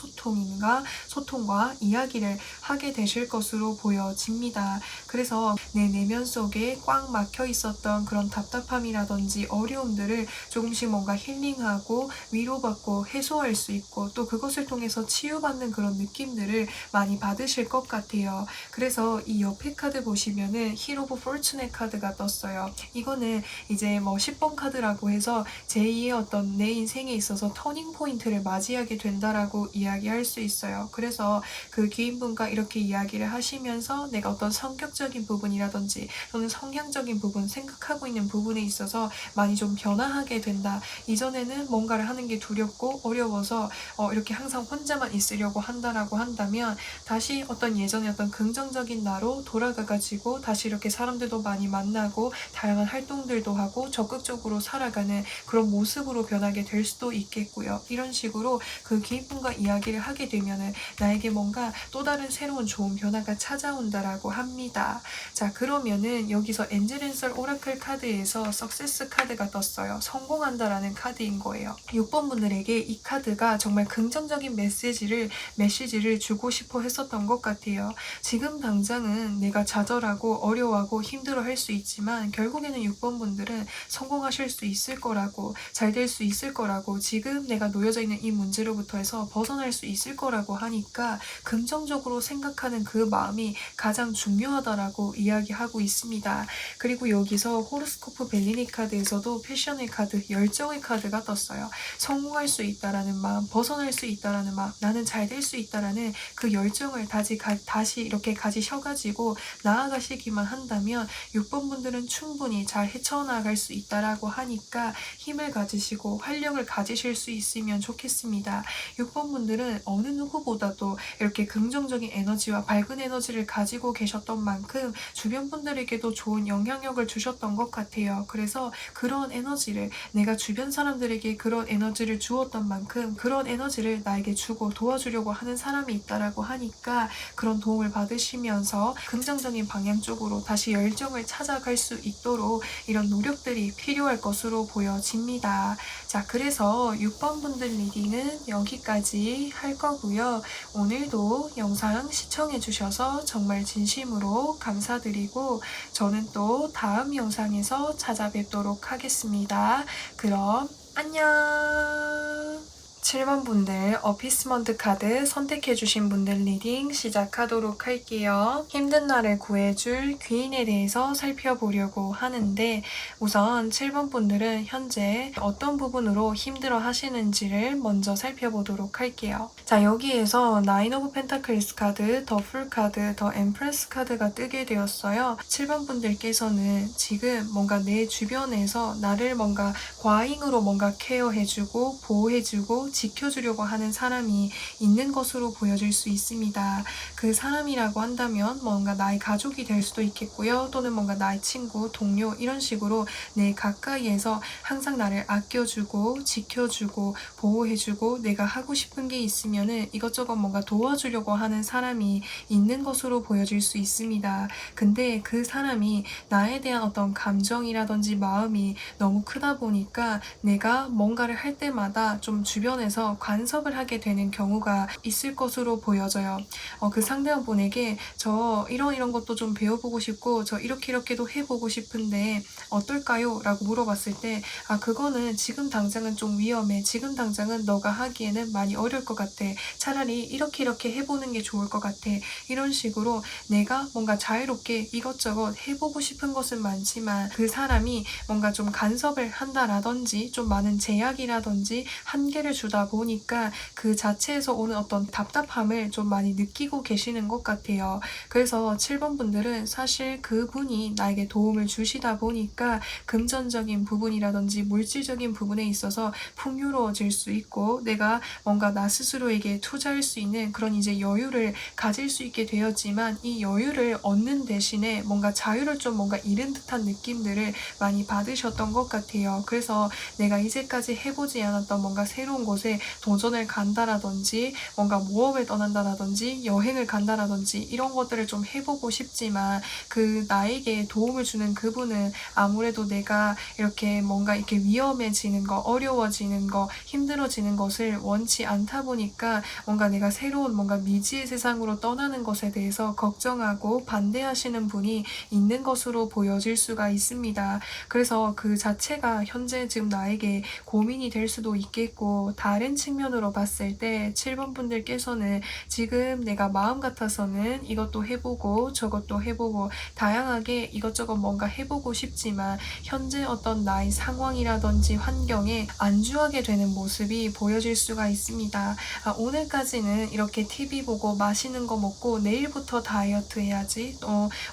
소통과 이야기를 하게 되실 것으로 보여집니다. 그래서 내 내면 속에 꽉 막혀 있었던 그런 답답함이라든지 어려움들을 조금씩 뭔가 힐링하고 위로받고 해소할 수 있고 또 그것을 통해서 치유받는 그런 느낌들을 많이 받으실 것 같아요. 그래서 이 옆에 카드 보시면은 힐 오브 포르춘의 카드가 떴어요. 이거는 이제 뭐 10번 카드라고 해서 제2의 어떤 내 인생에 있어서 터닝 포인트를 맞이하게 된다라고 이야기할 수 있어요. 그래서 그 귀인분과 이렇게 이야기를 하시면서 내가 어떤 성격적인 부분이라든지 또는 성향적인 부분, 생각하고 있는 부분에 있어서 많이 좀 변화하게 된다. 이전에는 뭔가를 하는 게 두렵고 어려워서 이렇게 항상 혼자만 있으려고 한다라고 한다면 다시 어떤 예전의 어떤 긍정적인 나로 돌아가가지고 다시 이렇게 사람들도 많이 만나고 다양한 활동들도 하고 적극적으로 살아가는 그런 모습으로 변하게 될 수도 있겠고요. 이런 식으로 그 귀인분과 이야기를 하게 되면은 나에게 뭔가 또 다른 새로운 좋은 변화가 찾아온다라고 합니다. 자, 그러면은 여기서 엔젤앤설 오라클 카드에서 석세스 카드가 떴어요. 성공한다라는 카드인 거예요. 6번 분들에게 이 카드가 정말 긍정적인 메시지를 주고 싶어 했었던 것 같아요. 지금 당장은 내가 좌절하고 어려워하고 힘들어 할 수 있지만 결국에는 6번 분들은 성공하실 수 있을 거라고, 잘 될 수 있을 거라고, 지금 내가 놓여져 있는 이 문제로부터 해서 벗어날 수 있을 거라고 하니까 긍정적으로 생각하는 그 마음이 가장 중요하다라고 이야기하고 있습니다. 그리고 여기서 호로스코프 벨리니 카드에서도 패션의 카드, 열정의 카드가 떴어요. 성공할 수 있다라는 마음, 벗어날 수 있다라는 마음, 나는 잘 될 수 있다라는 그 열정을 다시 이렇게 가지셔가지고 나아가시기만 한다면 6번 분들은 충분히 잘 헤쳐나갈 수 있다라고 하니까 힘을 가지시고 활력을 가지실 수 있으면 좋겠습니다. 6번 분들은 어느 누구보다도 이렇게 긍정적인 에너지와 밝은 에너지를 가지고 계셨던 만큼 주변 분들에게도 좋은 영향력을 주셨던 것 같아요. 그래서 그런 에너지를, 내가 주변 사람들에게 그런 에너지를 주었던 만큼 그런 에너지를 나에게 주고 도와주려고 하는 사람이 있다라고 하니까 그런 도움을 받으시면서 긍정적인 방향 쪽으로 다시 열정을 찾아갈 수 있도록 이런 노력들이 필요할 것으로 보여집니다. 자, 그래서 6번 분들 리딩은 여기까지 할 거고요. 오늘도 영상 시청해 주셔서 정말 진심으로 감사드리고 저는 또 다음 영상에서 찾아뵙도록 하겠습니다. 그럼 안녕. 7번 분들 어피스먼트 카드 선택해주신 분들 리딩 시작하도록 할게요. 힘든 날을 구해줄 귀인에 대해서 살펴보려고 하는데 우선 7번 분들은 현재 어떤 부분으로 힘들어 하시는지를 먼저 살펴보도록 할게요. 자, 여기에서 나인 오브 펜타클스 카드, 더 풀 카드, 더 엠프레스 카드가 뜨게 되었어요. 7번 분들께서는 지금 뭔가 내 주변에서 나를 뭔가 과잉으로 뭔가 케어해주고 보호해주고 지켜주려고 하는 사람이 있는 것으로 보여질 수 있습니다. 그 사람이라고 한다면 뭔가 나의 가족이 될 수도 있겠고요. 또는 뭔가 나의 친구, 동료 이런 식으로 내 가까이에서 항상 나를 아껴주고 지켜주고 보호해주고 내가 하고 싶은 게 있으면은 이것저것 뭔가 도와주려고 하는 사람이 있는 것으로 보여질 수 있습니다. 근데 그 사람이 나에 대한 어떤 감정이라든지 마음이 너무 크다 보니까 내가 뭔가를 할 때마다 좀 주변에서 간섭을 하게 되는 경우가 있을 것으로 보여져요. 그 상대방분에게 저 이런 것도 좀 배워보고 싶고 저 이렇게도 해보고 싶은데 어떨까요? 라고 물어봤을 때 그거는 지금 당장은 좀 위험해. 지금 당장은 너가 하기에는 많이 어려울 것 같아. 차라리 이렇게 해보는 게 좋을 것 같아. 이런 식으로 내가 뭔가 자유롭게 이것저것 해보고 싶은 것은 많지만 그 사람이 뭔가 좀 간섭을 한다라든지 좀 많은 제약이라든지 한계를 주다 보니까 그 자체에서 오는 어떤 답답함을 좀 많이 느끼고 계시는 것 같아요. 그래서 7번 분들은 사실 그분이 나에게 도움을 주시다 보니까 금전적인 부분이라든지 물질적인 부분에 있어서 풍요로워질 수 있고 내가 뭔가 나 스스로에게 투자할 수 있는 그런 이제 여유를 가질 수 있게 되었지만 이 여유를 얻는 대신에 뭔가 자유를 좀 뭔가 잃은 듯한 느낌들을 많이 받으셨던 것 같아요. 그래서 내가 이제까지 해보지 않았던 뭔가 새로운 곳에 도전을 간다라든지 뭔가 모험을 떠난다라든지 여행을 간다라든지 이런 것들을 좀 해보고 싶지만 그 나에게 도움을 주는 그분은 아무래도 내가 이렇게 뭔가 이렇게 위험해지는 거, 어려워지는 거, 힘들어지는 것을 원치 않다 보니까 뭔가 내가 새로운 뭔가 미지의 세상으로 떠나는 것에 대해서 걱정하고 반대하시는 분이 있는 것으로 보여질 수가 있습니다. 그래서 그 자체가 현재 지금 나에게 고민이 될 수도 있겠고 다른 측면으로 봤을 때 7번 분들께서는 지금 내가 마음 같아서는 이것도 해보고 저것도 해보고 다양하게 이것저것 뭔가 해보고 싶지만 현재 어떤 나의 상황이라든지 환경에 안주하게 되는 모습이 보여질 수가 있습니다. 오늘까지는 이렇게 TV 보고 맛있는 거 먹고 내일부터 다이어트 해야지.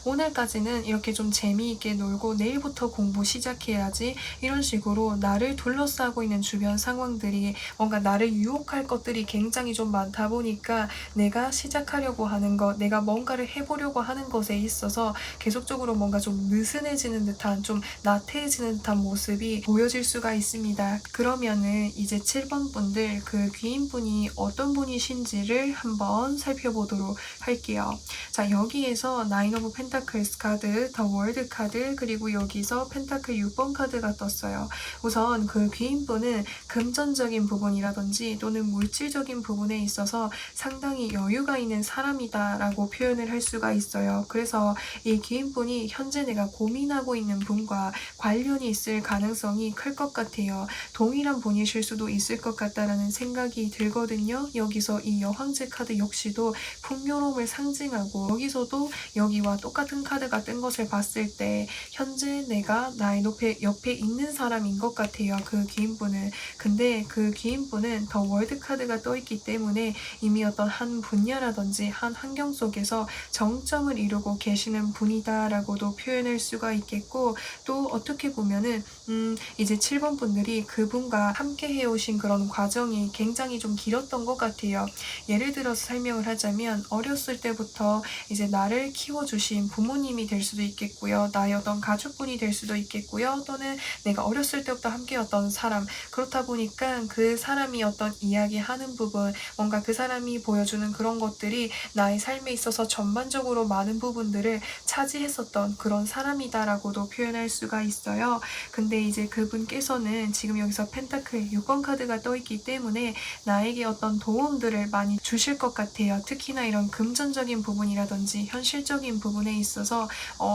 오늘까지는 이렇게 좀 재미있게 놀고 내일부터 공부 시작해야지. 이런 식으로 나를 둘러싸고 있는 주변 상황들이 뭔가 나를 유혹할 것들이 굉장히 좀 많다 보니까 내가 시작하려고 하는 것, 내가 뭔가를 해보려고 하는 것에 있어서 계속적으로 뭔가 좀 느슨해지는 듯한, 좀 나태해지는 듯한 모습이 보여질 수가 있습니다. 그러면은 이제 7번 분들 그 귀인분이 어떤 분이신지를 한번 살펴보도록 할게요. 자, 여기에서 나인 오브 펜타클스 카드, 더 월드 카드, 그리고 여기서 펜타클 6번 카드가 떴어요. 우선 그 귀인분은 금전적인 부분이라든지 또는 물질적인 부분에 있어서 상당히 여유가 있는 사람이다 라고 표현을 할 수가 있어요. 그래서 이 귀인분이 현재 내가 고민하고 있는 분과 관련이 있을 가능성이 클 것 같아요. 동일한 분이실 수도 있을 것 같다라는 생각이 들거든요. 여기서 이 여황제 카드 역시도 풍요로움을 상징하고 여기서도 여기와 똑같은 카드가 뜬 것을 봤을 때 현재 내가 나의 옆에 있는 사람인 것 같아요. 그 귀인분은. 근데 그 귀인분은 더 월드 카드가 떠있기 때문에 이미 어떤 한 분야라든지 한 환경 속에서 정점을 이루고 계시는 분이다 라고도 표현할 수가 있겠고, 또 어떻게 보면은 이제 7번 분들이 그분과 함께 해오신 그런 과정이 굉장히 좀 길었던 것 같아요. 예를 들어서 설명을 하자면 어렸을 때부터 이제 나를 키워주신 부모님이 될 수도 있겠고요. 나의 어떤 가족분이 될 수도 있겠고요. 또는 내가 어렸을 때부터 함께였던 사람, 그렇다 보니까 그 사람이 어떤 이야기하는 부분, 뭔가 그 사람이 보여주는 그런 것들이 나의 삶에 있어서 전반적으로 많은 부분들을 차지했었던 그런 사람이다라고도 표현할 수가 있어요. 근데 이제 그분께서는 지금 여기서 펜타클 6번 카드가 떠있기 때문에 나에게 어떤 도움들을 많이 주실 것 같아요. 특히나 이런 금전적인 부분이라든지 현실적인 부분에 있어서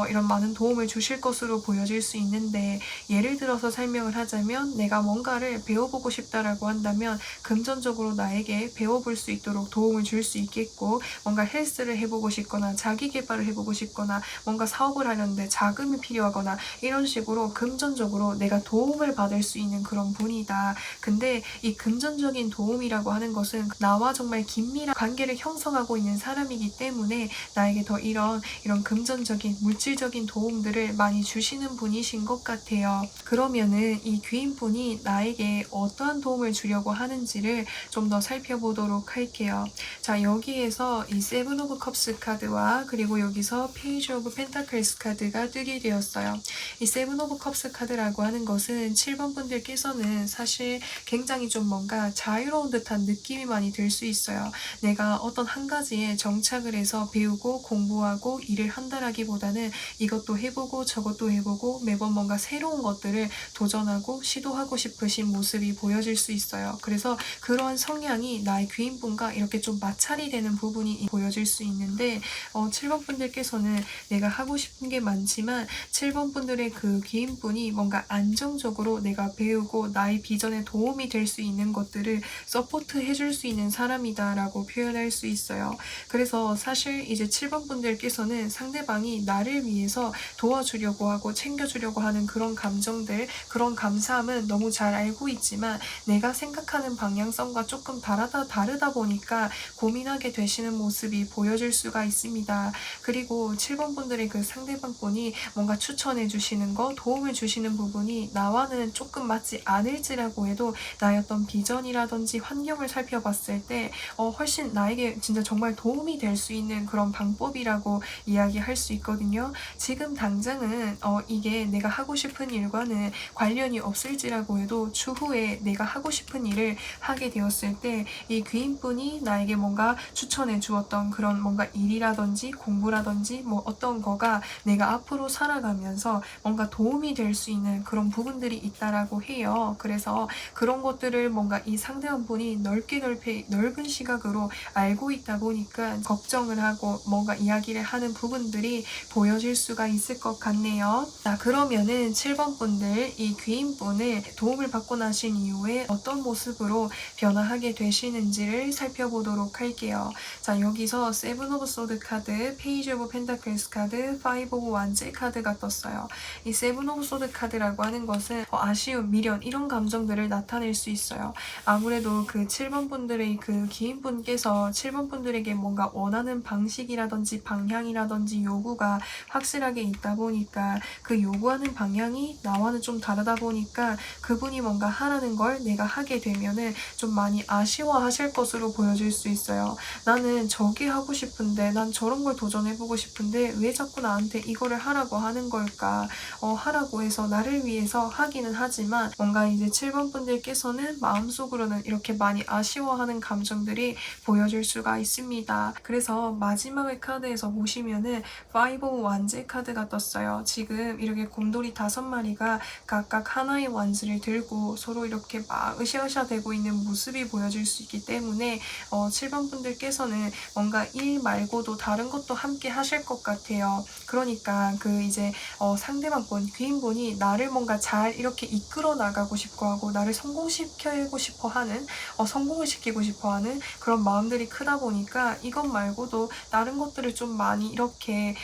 이런 많은 도움을 주실 것으로 보여질 수 있는데, 예를 들어서 설명을 하자면 내가 뭔가를 배워보고 싶다라고 한다면 금전적으로 나에게 배워볼 수 있도록 도움을 줄 수 있겠고, 뭔가 헬스를 해보고 싶거나 자기 개발을 해보고 싶거나 뭔가 사업을 하려는데 자금이 필요하거나 이런 식으로 금전적으로 내가 도움을 받을 수 있는 그런 분이다. 근데 이 금전적인 도움이라고 하는 것은 나와 정말 긴밀한 관계를 형성하고 있는 사람이기 때문에 나에게 더 이런 금전적인 물질적인 도움들을 많이 주시는 분이신 것 같아요. 그러면은 이 귀인분이 나에게 어떠한 도움을 주려고 하는지를 좀 더 살펴보도록 할게요. 자, 여기에서 이 세븐 오브 컵스 카드와 그리고 여기서 페이지 오브 펜타클스 카드가 뜨게 되었어요. 이 세븐 오브 컵스 카드라고 하는 것은 7번 분들께서는 사실 굉장히 좀 뭔가 자유로운 듯한 느낌이 많이 들 수 있어요. 내가 어떤 한 가지에 정착을 해서 배우고 공부하고 일을 한다라기보다는 이것도 해보고 저것도 해보고 매번 뭔가 새로운 것들을 도전하고 시도하고 싶으신 모습이 보여질 수 있어요. 그래서 그러한 성향이 나의 귀인분과 이렇게 좀 마찰이 되는 부분이 보여질 수 있는데 7번 분들께서는 내가 하고 싶은 게 많지만 7번 분들의 그 귀인분이 뭔가 안정적으로 내가 배우고 나의 비전에 도움이 될 수 있는 것들을 서포트 해줄 수 있는 사람이다 라고 표현할 수 있어요. 그래서 사실 이제 7번 분들께서는 상대방이 나를 위해서 도와주려고 하고 챙겨주려고 하는 그런 감정들, 그런 감사함은 너무 잘 알고 있지만 내가 생각하는 방향성과 조금 다르다 보니까 고민하게 되시는 모습이 보여질 수가 있습니다. 그리고 7번 분들의 그 상대방 분이 뭔가 추천해 주시는 거, 도움을 주시는 부분이 나와는 조금 맞지 않을지라고 해도 나의 어떤 비전이라든지 환경을 살펴봤을 때 훨씬 나에게 진짜 정말 도움이 될 수 있는 그런 방법이라고 이야기할 수 있거든요. 지금 당장은 이게 내가 하고 싶은 일과는 관련이 없을지라고 해도 추후에 내가 하고 싶은 일을 하게 되었을 때 이 귀인분이 나에게 뭔가 추천해 주었던 그런 뭔가 일이라든지 공부라든지 뭐 어떤 거가 내가 앞으로 살아가면서 뭔가 도움이 될 수 있는 그런 부분들이 있다라고 해요. 그래서 그런 것들을 뭔가 이 상대방분이 넓은 시각으로 알고 있다 보니까 걱정을 하고 뭔가 이야기를 하는 부분들이 보여질 수가 있을 것 같네요. 자, 그러면은 7번 분들 이 귀인분을 도움을 받고 나신 이후에 어떤 모습으로 변화하게 되시는지를 살펴보도록 할게요. 자, 여기서 세븐 오브 소드 카드, 페이지 오브 펜타클스 카드, 파이브 오브 완즈 카드가 떴어요. 이 세븐 오브 소드 카드라고 하는 것은 아쉬움, 미련 이런 감정들을 나타낼 수 있어요. 아무래도 그 7번 분들의 그 기인분께서 7번 분들에게 뭔가 원하는 방식이라든지 방향이라든지 요구가 확실하게 있다 보니까 그 요구하는 방향이 나와는 좀 다르다 보니까 그분이 뭔가 하라는 걸 내가 하게 되면은 좀 많이 아쉬워하실 것으로 보여질 수 있어요. 나는 저기 하고 싶은데, 난 저런 걸 도전해보고 싶은데 왜 자꾸 나한테 이거를 하라고 하는 걸까? 하라고 해서 나를 위해서 하기는 하지만 뭔가 이제 7번 분들께서는 마음속으로는 이렇게 많이 아쉬워하는 감정들이 보여질 수가 있습니다. 그래서 마지막의 카드에서 보시면은 파이브 오브 완즈 카드가 떴어요. 지금 이렇게 곰돌이 5마리가 각각 하나의 완즈를 들고 서로 이렇게 막 으쌰으쌰 대고 있는 모습이 보여질 수 있기 때문에 7번 분들께서는 뭔가 일 말고도 다른 것도 함께 하실 것 같아요. 그러니까 그 이제 상대방 분, 귀인분이 나를 뭔가 잘 이렇게 이끌어 나가고 싶어 하고 나를 성공시키고 싶어 하는 성공을 시키고 싶어 하는 그런 마음들이 크다 보니까 이것 말고도 다른 것들을 좀 많이 이렇게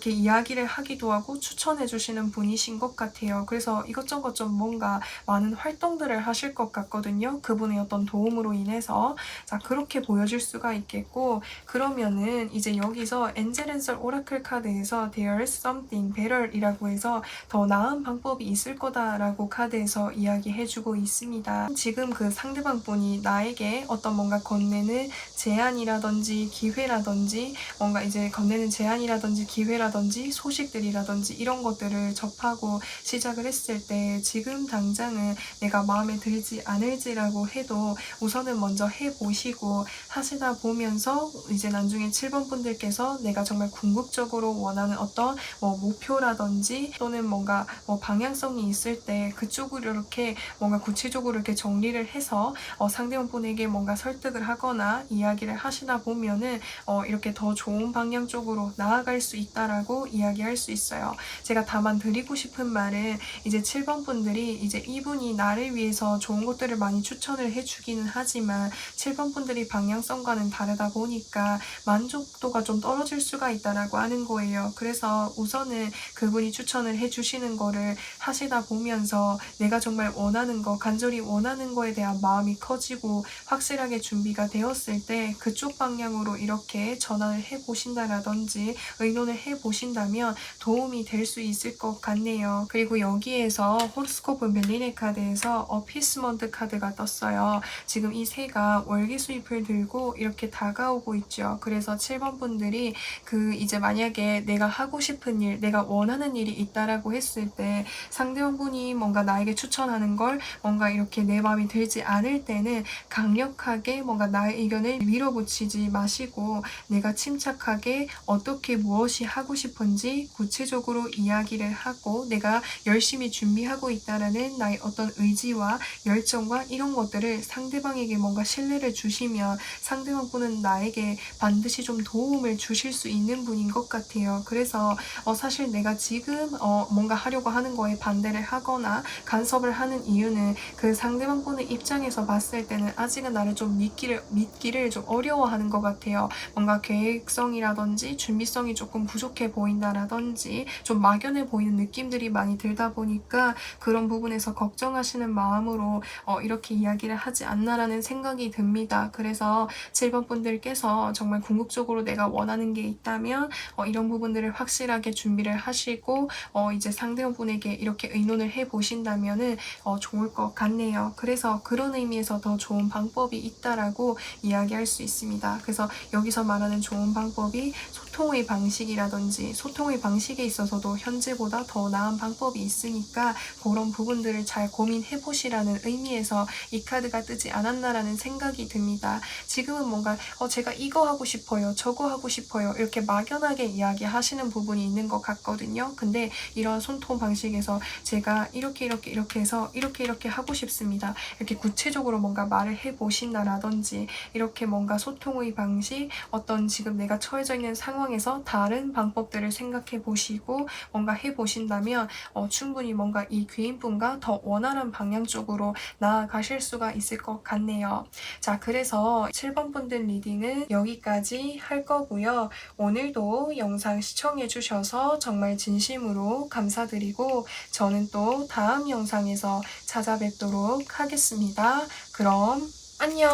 이야기를 하기도 하고 추천해 주시는 분이신 것 같아요. 그래서 이것저것 좀 뭔가 많은 활동들을 하실 것 같거든요. 그분의 어떤 도움으로 인해서. 자, 그렇게 보여질 수가 있겠고, 그러면은 이제 여기서 엔젤 앤설 오라클 카드에서 There's something better이라고 해서 더 나은 방법이 있을 거다라고 카드에서 이야기해주고 있습니다. 지금 그 상대방 분이 나에게 어떤 뭔가 건네는 제안이라든지 기회라든지 뭔가 이제 건네는 제안이라든지 기회라든지 소식들이라든지 이런 것들을 접하고 시작을 했을 때 지금 당장은 내가 마음에 들지 않을지라고 해도 우선은 먼저 해보시고 하시다 보면서 이제 나중에 7번 분들께서 내가 정말 궁극적으로 원하는 어떤 목표라든지 또는 뭔가 방향성이 있을 때 그쪽으로 이렇게 뭔가 구체적으로 이렇게 정리를 해서 상대방 분에게 뭔가 설득을 하거나 이야기를 하시다 보면은 이렇게 더 좋은 방향 쪽으로 나아갈 수 있다라고 이야기할 수 있어요. 제가 다만 드리고 싶은 말은 이제 7번 분들이 이제 이분이 나를 위해서 좋은 것들을 많이 추천을 해주기는 하지만 7번 분들이 방향성과는 다르다 보니까 만족도가 좀 떨어질 수가 있다라고 하는 거예요. 그래서 우선은 그분이 추천을 해주시는 거를 하시다 보면서 내가 정말 원하는 거, 간절히 원하는 거에 대한 마음이 커지고 확실하게 준비가 되었을 때 그쪽 방향으로 이렇게 전환을 해보신다라든지 의논을 해보신다면 도움이 될 수 있을 것 같네요. 그리고 여기에서 호로스코프 멜리네 카드에서 어피스먼트 카드가 떴어요. 지금 이 새가 월기수잎을 들고 이렇게 다가오고 있죠. 그래서 7번 분들이 그 이제 만약에 내가 하고 싶은 일, 내가 원하는 일이 있다라고 했을 때 상대방 분이 뭔가 나에게 추천하는 걸 뭔가 이렇게 내 마음이 들지 않을 때는 강력하게 뭔가 나의 의견을 밀어붙이지 마시고 내가 침착하게 어떻게 무엇이 하고 싶은지 구체적으로 이야기를 하고 내가 열심히 준비하고 있다라는 나의 어떤 의지와 열정과 이런 것들을 상대방에게 뭔가 신뢰를 주시면 상대방 분은 나에게 반드시 좀 도움을 주실 수 있는 분인 것 같아요. 그래서 사실 내가 지금 뭔가 하려고 하는 거에 반대를 하거나 간섭을 하는 이유는 그 상대방 분의 입장에서 봤을 때는 아직은 나를 좀 믿기를 좀 어려워하는 것 같아요. 뭔가 계획성이라든지 준비성이 조금 부족해 보인다라든지 좀 막연해 보이는 느낌들이 많이 들다 보니까 그런 부분에서 걱정하시는 마음으로 이렇게 이야기를 하지 않나라는 생각이 듭니다. 그래서 7번 분들께서 정말 궁극적으로 내가 원하는 게 있다면 이런 부분들을 확실하게 준비를 하시고 이제 상대방 분에게 이렇게 의논을 해 보신다면은 좋을 것 같네요. 그래서 그런 의미에서 더 좋은 방법이 있다라고 이야기할 수 있습니다. 그래서 여기서 말하는 좋은 방법이 소통의 방식이라든지 소통의 방식에 있어서도 현재보다 더 나은 방법이 있으니까 그런 부분들을 잘 고민해 보시라는 의미에서 이 카드가 뜨지 않았나라는 생각이 듭니다. 지금은 뭔가 제가 이거 하고 싶어요, 저거 하고 싶어요 이렇게 막연하게 이야기하시는 부분이 있는 것 같거든요. 근데 이런 소통 방식에서 제가 이렇게 해서 이렇게 하고 싶습니다. 이렇게 구체적으로 뭔가 말을 해보신다라든지 이렇게 뭔가 소통의 방식, 어떤 지금 내가 처해져 있는 상황에서 다른 방법들을 생각해 보시고 뭔가 해보신다면 충분히 뭔가 이 귀인분과 더 원활한 방향 쪽으로 나아가실 수가 있을 것 같네요. 자, 그래서 7번 분들 리딩은 여기까지 할 거고요. 오늘도 영상 시청해주셔서 정말 진심으로 감사드리고 저는 또 다음 영상에서 찾아뵙도록 하겠습니다. 그럼 안녕!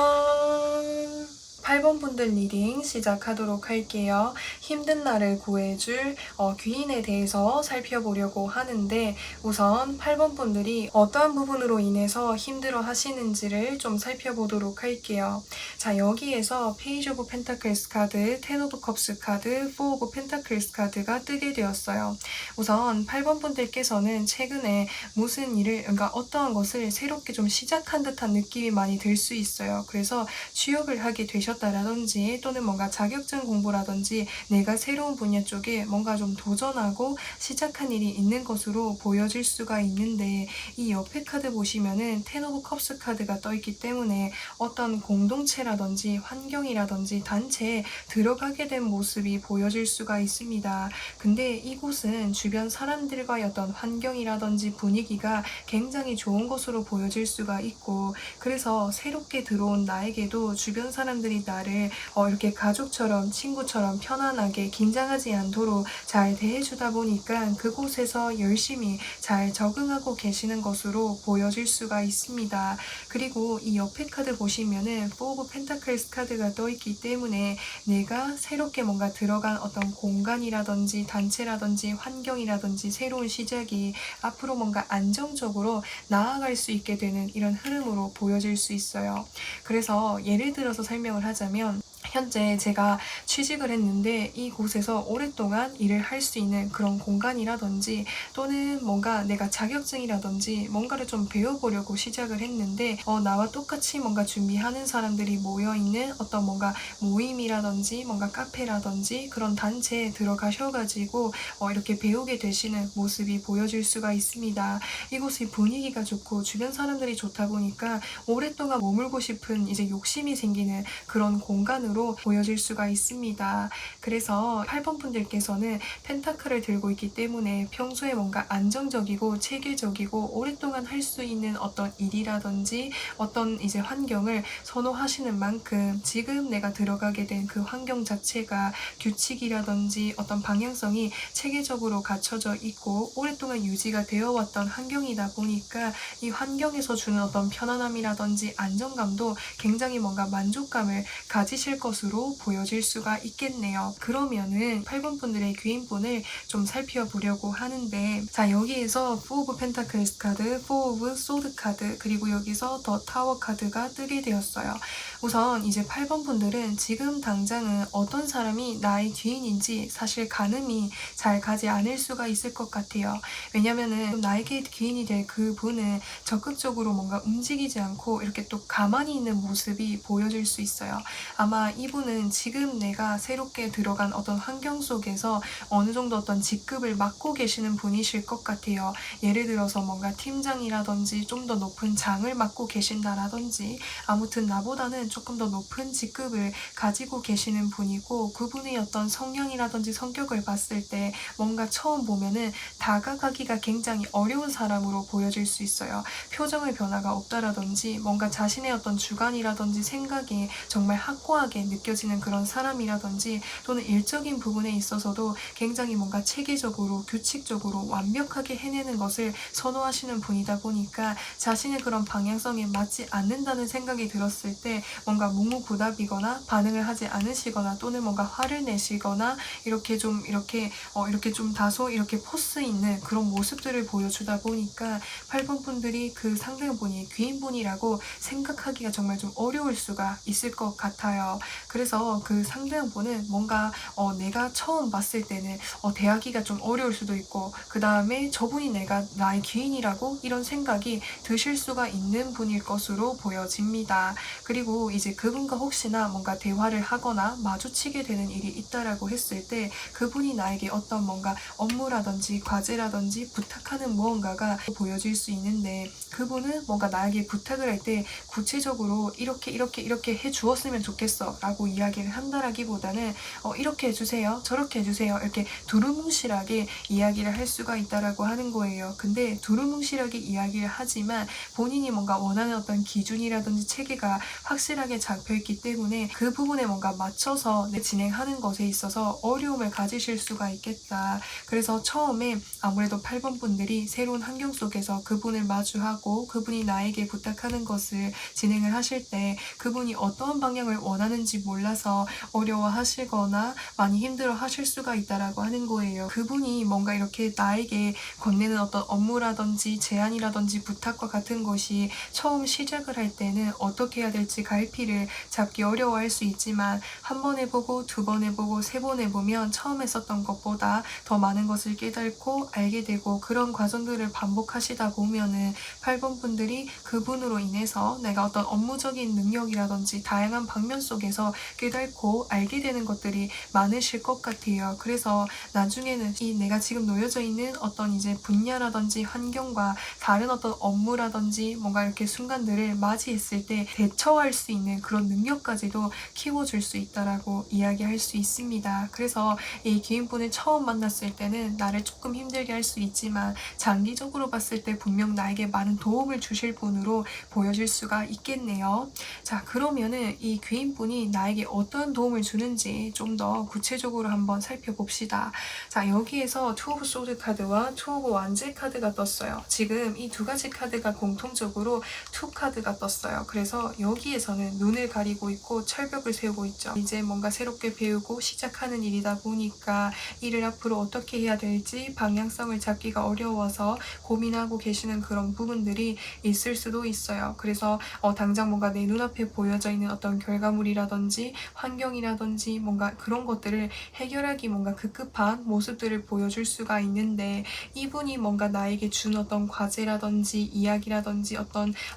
8번 분들 리딩 시작하도록 할게요. 힘든 날을 구해줄 귀인에 대해서 살펴보려고 하는데 우선 8번 분들이 어떠한 부분으로 인해서 힘들어 하시는지를 좀 살펴보도록 할게요. 자, 여기에서 페이지 오브 펜타클스 카드, 텐 오브 컵스 카드, 포 오브 펜타클스 카드가 뜨게 되었어요. 우선 8번 분들께서는 최근에 무슨 일을, 그러니까 어떠한 것을 새롭게 좀 시작한 듯한 느낌이 많이 들 수 있어요. 그래서 취업을 하게 되셨다라든지 또는 뭔가 자격증 공부라든지 내가 새로운 분야 쪽에 뭔가 좀 도전하고 시작한 일이 있는 것으로 보여질 수가 있는데 이 옆에 카드 보시면은 텐 오브 컵스 카드가 떠있기 때문에 어떤 공동체라든지 환경이라든지 단체에 들어가게 된 모습이 보여질 수가 있습니다. 근데 이곳은 주변 사람들과의 어떤 환경이라든지 분위기가 굉장히 좋은 것으로 보여질 수가 있고 그래서 새롭게 들어온 나에게도 주변 사람들이 나를 이렇게 가족처럼 친구처럼 편안하게 긴장하지 않도록 잘 대해주다 보니까 그곳에서 열심히 잘 적응하고 계시는 것으로 보여질 수가 있습니다. 그리고 이 옆에 카드 보시면은 포 오브 펜타클스 카드가 떠있기 때문에 내가 새롭게 뭔가 들어간 어떤 공간이라든지 단체라든지 환경이라든지 새로운 시작이 앞으로 뭔가 안정적으로 나아갈 수 있게 되는 이런 흐름으로 보여질 수 있어요. 그래서 예를 들어서 설명을 하자면 현재 제가 취직을 했는데 이곳에서 오랫동안 일을 할 수 있는 그런 공간이라든지 또는 뭔가 내가 자격증이라든지 뭔가를 좀 배워보려고 시작을 했는데 나와 똑같이 뭔가 준비하는 사람들이 모여있는 어떤 뭔가 모임이라든지 뭔가 카페라든지 그런 단체에 들어가셔가지고 이렇게 배우게 되시는 모습이 보여질 수가 있습니다. 이곳이 분위기가 좋고 주변 사람들이 좋다 보니까 오랫동안 머물고 싶은 이제 욕심이 생기는 그런 공간으로 보여질 수가 있습니다. 그래서 8번 분들께서는 펜타클을 들고 있기 때문에 평소에 뭔가 안정적이고 체계적이고 오랫동안 할 수 있는 어떤 일이라든지 어떤 이제 환경을 선호하시는 만큼 지금 내가 들어가게 된 그 환경 자체가 규칙이라든지 어떤 방향성이 체계적으로 갖춰져 있고 오랫동안 유지가 되어 왔던 환경이다 보니까 이 환경에서 주는 어떤 편안함이라든지 안정감도 굉장히 뭔가 만족감을 가지실 것으로 보여질 수가 있겠네요. 그러면은 8번 분들의 귀인분을 좀 살펴보려고 하는데 자, 여기에서 4 오브 펜타클스 카드, 4 오브 소드 카드 그리고 여기서 더 타워 카드가 뜨게 되었어요. 우선 이제 8번 분들은 지금 당장은 어떤 사람이 나의 귀인인지 사실 가늠이 잘 가지 않을 수가 있을 것 같아요. 왜냐면은 나에게 귀인이 될 그분은 적극적으로 뭔가 움직이지 않고 이렇게 또 가만히 있는 모습이 보여질 수 있어요. 아마 이분은 지금 내가 새롭게 들어간 어떤 환경 속에서 어느 정도 어떤 직급을 맡고 계시는 분이실 것 같아요. 예를 들어서 뭔가 팀장이라든지 좀 더 높은 장을 맡고 계신다라든지 아무튼 나보다는 조금 더 높은 직급을 가지고 계시는 분이고 그분의 어떤 성향이라든지 성격을 봤을 때 뭔가 처음 보면은 다가가기가 굉장히 어려운 사람으로 보여질 수 있어요. 표정의 변화가 없다라든지 뭔가 자신의 어떤 주관이라든지 생각이 정말 확고하게 느껴지는 그런 사람이라든지 또는 일적인 부분에 있어서도 굉장히 뭔가 체계적으로 규칙적으로 완벽하게 해내는 것을 선호하시는 분이다 보니까 자신의 그런 방향성에 맞지 않는다는 생각이 들었을 때 뭔가 묵묵부답이거나 반응을 하지 않으시거나 또는 뭔가 화를 내시거나 이렇게 좀 다소 이렇게 포스 있는 그런 모습들을 보여주다 보니까 8번 분들이 그 상대분이 귀인분이라고 생각하기가 정말 좀 어려울 수가 있을 것 같아요. 그래서 그 상대분은 뭔가 내가 처음 봤을 때는 대하기가 좀 어려울 수도 있고 그 다음에 저분이 나의 귀인이라고 이런 생각이 드실 수가 있는 분일 것으로 보여집니다. 그리고 이제 그분과 혹시나 뭔가 대화를 하거나 마주치게 되는 일이 있다라고 했을 때 그분이 나에게 어떤 뭔가 업무라든지 과제라든지 부탁하는 무언가가 보여질 수 있는데 그분은 뭔가 나에게 부탁을 할 때 구체적으로 이렇게 해 주었으면 좋겠어 주세요 라고 이야기를 한다라기보다는 이렇게 해주세요, 저렇게 해주세요, 이렇게 두루뭉실하게 이야기를 할 수가 있다라고 하는 거예요. 근데 두루뭉실하게 이야기를 하지만 본인이 뭔가 원하는 어떤 기준이라든지 체계가 확실하게 잡혀있기 때문에 그 부분에 뭔가 맞춰서 진행하는 것에 있어서 어려움을 가지실 수가 있겠다. 그래서 처음에 아무래도 8번 분들이 새로운 환경 속에서 그분을 마주하고 그분이 나에게 부탁하는 것을 진행을 하실 때 그분이 어떠한 방향을 원하는지 몰라서 어려워하시거나 많이 힘들어 하실 수가 있다라고 하는 거예요. 그분이 뭔가 이렇게 나에게 건네는 어떤 업무라든지 제안이라든지 부탁과 같은 것이 처음 시작을 할 때는 어떻게 해야 될지 갈피를 잡기 어려워할 수 있지만 한 번 해보고 두 번 해보고 세 번 해보면 처음 했었던 것보다 더 많은 것을 깨닫고 알게 되고 그런 과정들을 반복하시다 보면은 8번 분들이 그분으로 인해서 내가 어떤 업무적인 능력이라든지 다양한 방면 속에서 깨닫고 알게 되는 것들이 많으실 것 같아요. 그래서 나중에는 이 내가 지금 놓여져 있는 어떤 이제 분야라든지 환경과 다른 어떤 업무라든지 뭔가 이렇게 순간들을 맞이했을 때 대처할 수 있는 그런 능력까지도 키워줄 수 있다라고 이야기할 수 있습니다. 그래서 이 기인분을 처음 만났을 때는 나를 조금 힘들게 할 수 있지만 장기적으로 봤을 때 분명 나에게 많은 도움을 주실 분으로 보여질 수가 있겠네요. 자, 그러면은 이 귀인분이 나에게 어떤 도움을 주는지 좀 더 구체적으로 한번 살펴봅시다. 자, 여기에서 투 오브 소드 카드와 투 오브 완제 카드가 떴어요. 지금 이 두 가지 카드가 공통적으로 투 카드가 떴어요. 그래서 여기에서는 눈을 가리고 있고 철벽을 세우고 있죠. 이제 뭔가 새롭게 배우고 시작하는 일이다 보니까 일을 앞으로 어떻게 해야 될지 방향성을 잡기가 어려워서 고민하고 계시는 그런 부분들이 있을 수도 있어요. 그래서 당장 뭔가 내 눈앞에 보여져 있는 어떤 결과물이라든지 환경이라든지 뭔가 그런 것들을 해결하기 뭔가 급급한 모습들을 보여줄 수가 있는데 이분이 뭔가 나에게 준 어떤 과제라든지 이야기라든지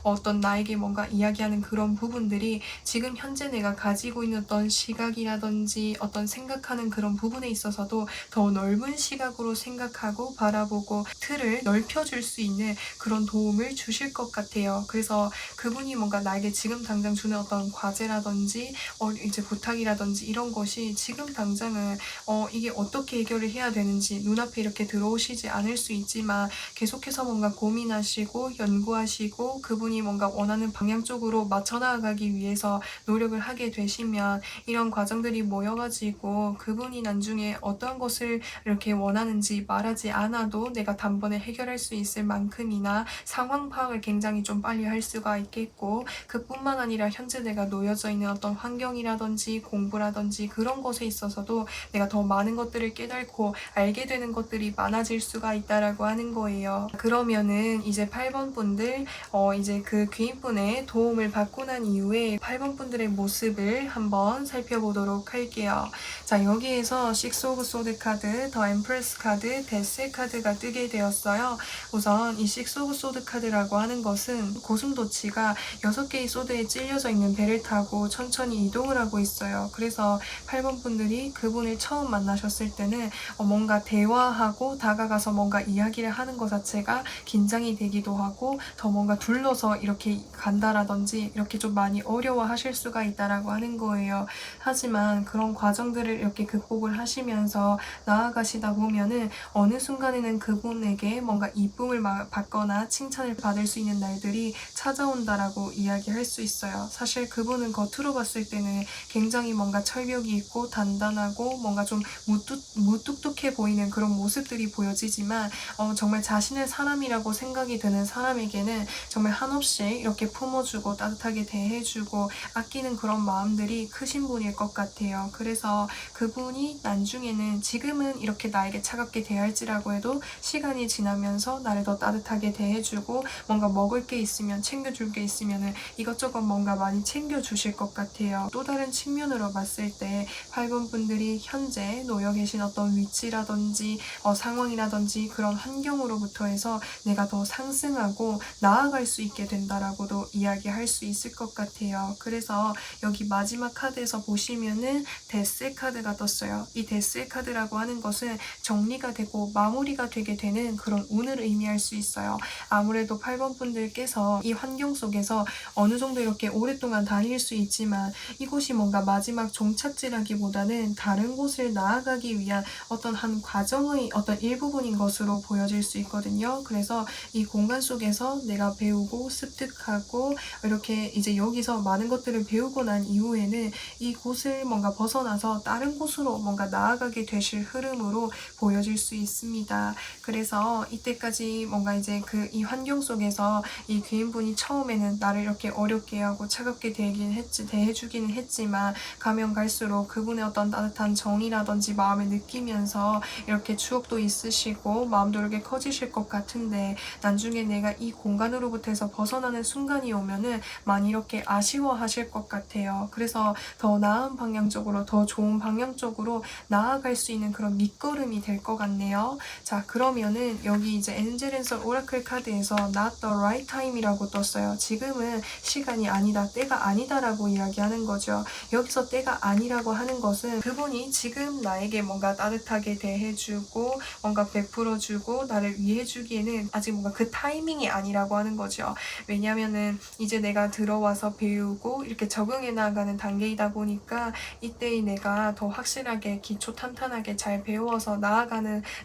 어떤 나에게 뭔가 이야기하는 그런 부분들이 지금 현재 내가 가지고 있는 어떤 시각이라든지 어떤 생각하는 그런 부분에 있어서도 더 넓은 시각으로 생각하고 바라보고 틀을 넓혀줄 수 있는 그런 도움을 주실 것 같아요. 그래서 그분이 뭔가 나에게 지금 당장 주는 어떤 과제라든지 이제 부탁이라든지 이런 것이 지금 당장은 이게 어떻게 해결을 해야 되는지 눈앞에 이렇게 들어오시지 않을 수 있지만 계속해서 뭔가 고민하시고 연구하시고 그분이 뭔가 원하는 방향 쪽으로 맞춰 나가기 위해서 노력을 하게 되시면 이런 과정들이 모여가지고 그분이 나중에 어떤 것을 이렇게 원하는지 말하지 않아도 내가 단번에 해결할 수 있을 만큼이나 상황 파악을 굉장히 좀 빨리 할 수가 있겠고 그뿐만 아니라 현재 내가 놓여져 있는 어떤 환경이라든지 공부라든지 그런 것에 있어서도 내가 더 많은 것들을 깨닫고 알게 되는 것들이 많아질 수가 있다라고 하는 거예요. 그러면은 이제 8번 분들 이제 그 귀인분의 도움을 받고 난 이후에 8번 분들의 모습을 한번 살펴보도록 할게요. 자, 여기에서 6 오브 소드 카드, 더 엠프레스 카드, 데스 카드가 뜨게 되었어요. 우선 이 6 오브 소드 카드라고 하는 것은 고슴도치가 6개의 소드에 찔려져 있는 배를 타고 천천히 이동을 하고 있어요. 그래서 8번 분들이 그분을 처음 만나셨을 때는 뭔가 대화하고 다가가서 뭔가 이야기를 하는 것 자체가 긴장이 되기도 하고 더 뭔가 둘러서 이렇게 간다라든지 이렇게 좀 많이 어려워하실 수가 있다라고 하는 거예요. 하지만 그런 과정들을 이렇게 극복을 하시면서 나아가시다 보면은 어느 순간에는 그분에게 뭔가 이쁨을 받거나 칭찬을 받을 수 있는 날들이 찾아온다라고 이야기할 수 있어요. 사실 그분은 겉으로 봤을 때는 굉장히 뭔가 철벽이 있고 단단하고 뭔가 좀 무뚝뚝해 보이는 그런 모습들이 보여지지만 정말 자신의 사람이라고 생각이 드는 사람에게는 정말 한없이 이렇게 품어주고 따뜻하게 대해주고 아끼는 그런 마음들이 크신 분일 것 같아요. 그래서 그분이 나중에는 지금은 이렇게 나에게 차갑게 대할지라고 해도 시간이 지나면서 나를 더 따뜻하게 대해주고 뭔가 먹을 게 있으면 챙겨줄 게 있으면은 이것저것 뭔가 많이 챙겨주실 것 같아요. 또 다른 측면으로 봤을 때 8번 분들이 현재 놓여 계신 어떤 위치라든지 상황이라든지 그런 환경으로부터 해서 내가 더 상승하고 나아갈 수 있게 된다라고도 이야기할 수 있을 것 같아요. 그래서 여기 마지막 카드에서 보시면은 데스 카드가 떴어요. 이 데스 카드라고 하는 것은 정리가 되고 마무리가 되게 되는 그런 운을 의미할 수 있어요. 아무래도 8번 분들께서 이 환경 속에서 어느 정도 이렇게 오랫동안 다닐 수 있지만 이곳이 뭔가 마지막 종착지라기보다는 다른 곳을 나아가기 위한 어떤 한 과정의 어떤 일부분인 것으로 보여질 수 있거든요. 그래서 이 공간 속에서 내가 배우고 습득하고 이렇게 이제 여기서 많은 것들을 배우고 난 이후에는 이 곳을 뭔가 벗어나서 다른 곳으로 뭔가 나아가게 되실 흐름으로 보여질 수 있습니다. 그래서 이때까지 뭔가 이제 이 환경 속에서 이 귀인분이 처음에는 나를 이렇게 어렵게 하고 차갑게 대해주기는 했지만 가면 갈수록 그분의 어떤 따뜻한 정이라든지 마음을 느끼면서 이렇게 추억도 있으시고 마음도 이렇게 커지실 것 같은데, 나중에 내가 이 공간으로부터해서 벗어나는 순간이 오면은 많이 이렇게 아쉬워하실 것 같아요. 그래서 더 나은 방향 쪽으로, 더 좋은 방향 쪽으로 나아갈 수 있는 그런 밑거름이 될 것 같네요. 자, 그러면은 여기 이제 엔젤 앤서 오라클 카드에서 Not the right time이라고 떴어요. 지금은 시간이 아니다, 때가 아니다라고 이야기하는 거죠. 여기서 때가 아니라고 하는 것은 그분이 지금 나에게 뭔가 따뜻하게 대해주고 뭔가 베풀어주고 나를 위해주기에는 아직 뭔가 그 타이밍이 아니라고 하는 거죠. 왜냐면은 이제 내가 들어와서 배우고 이렇게 적응해 나가는 단계이다 보니까 이때의 내가 더 확실하게 기초 탄탄하게 잘 배워서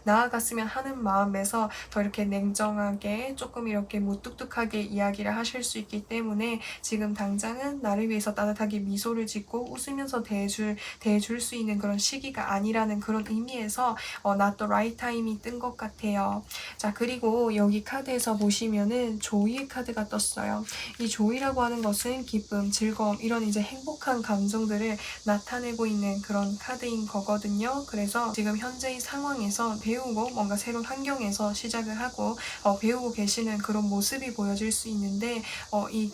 나아갔으면 하는 마음에서 더 이렇게 냉정하게 조금 이렇게 무뚝뚝하게 이야기를 하실 수 있기 때문에 지금 당장은 나를 위해서 따뜻하게 미소를 짓고 웃으면서 대해줄 수 있는 그런 시기가 아니라는 그런 의미에서 Not the right time이 뜬 것 같아요. 자, 그리고 여기 카드에서 보시면은 조이의 카드가 떴어요. 이 조이라고 하는 것은 기쁨, 즐거움, 이런 이제 행복한 감정들을 나타내고 있는 그런 카드인 거거든요. 그래서 지금 현재의 상황에서 배우고 뭔가 새로운 환경에서 시작을 하고 배우고 계시는 그런 모습이 보여질 수 있는데, 이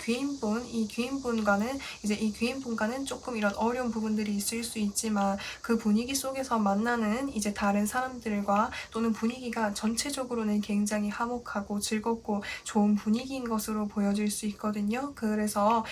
귀인분과는 조금 이런 어려운 부분들이 있을 수 있지만 그 분위기 속에서 만나는 이제 다른 사람들과 또는 분위기가 전체적으로는 굉장히 화목하고 즐겁고 좋은 분위기인 것으로 보여질 수 있거든요. 그래서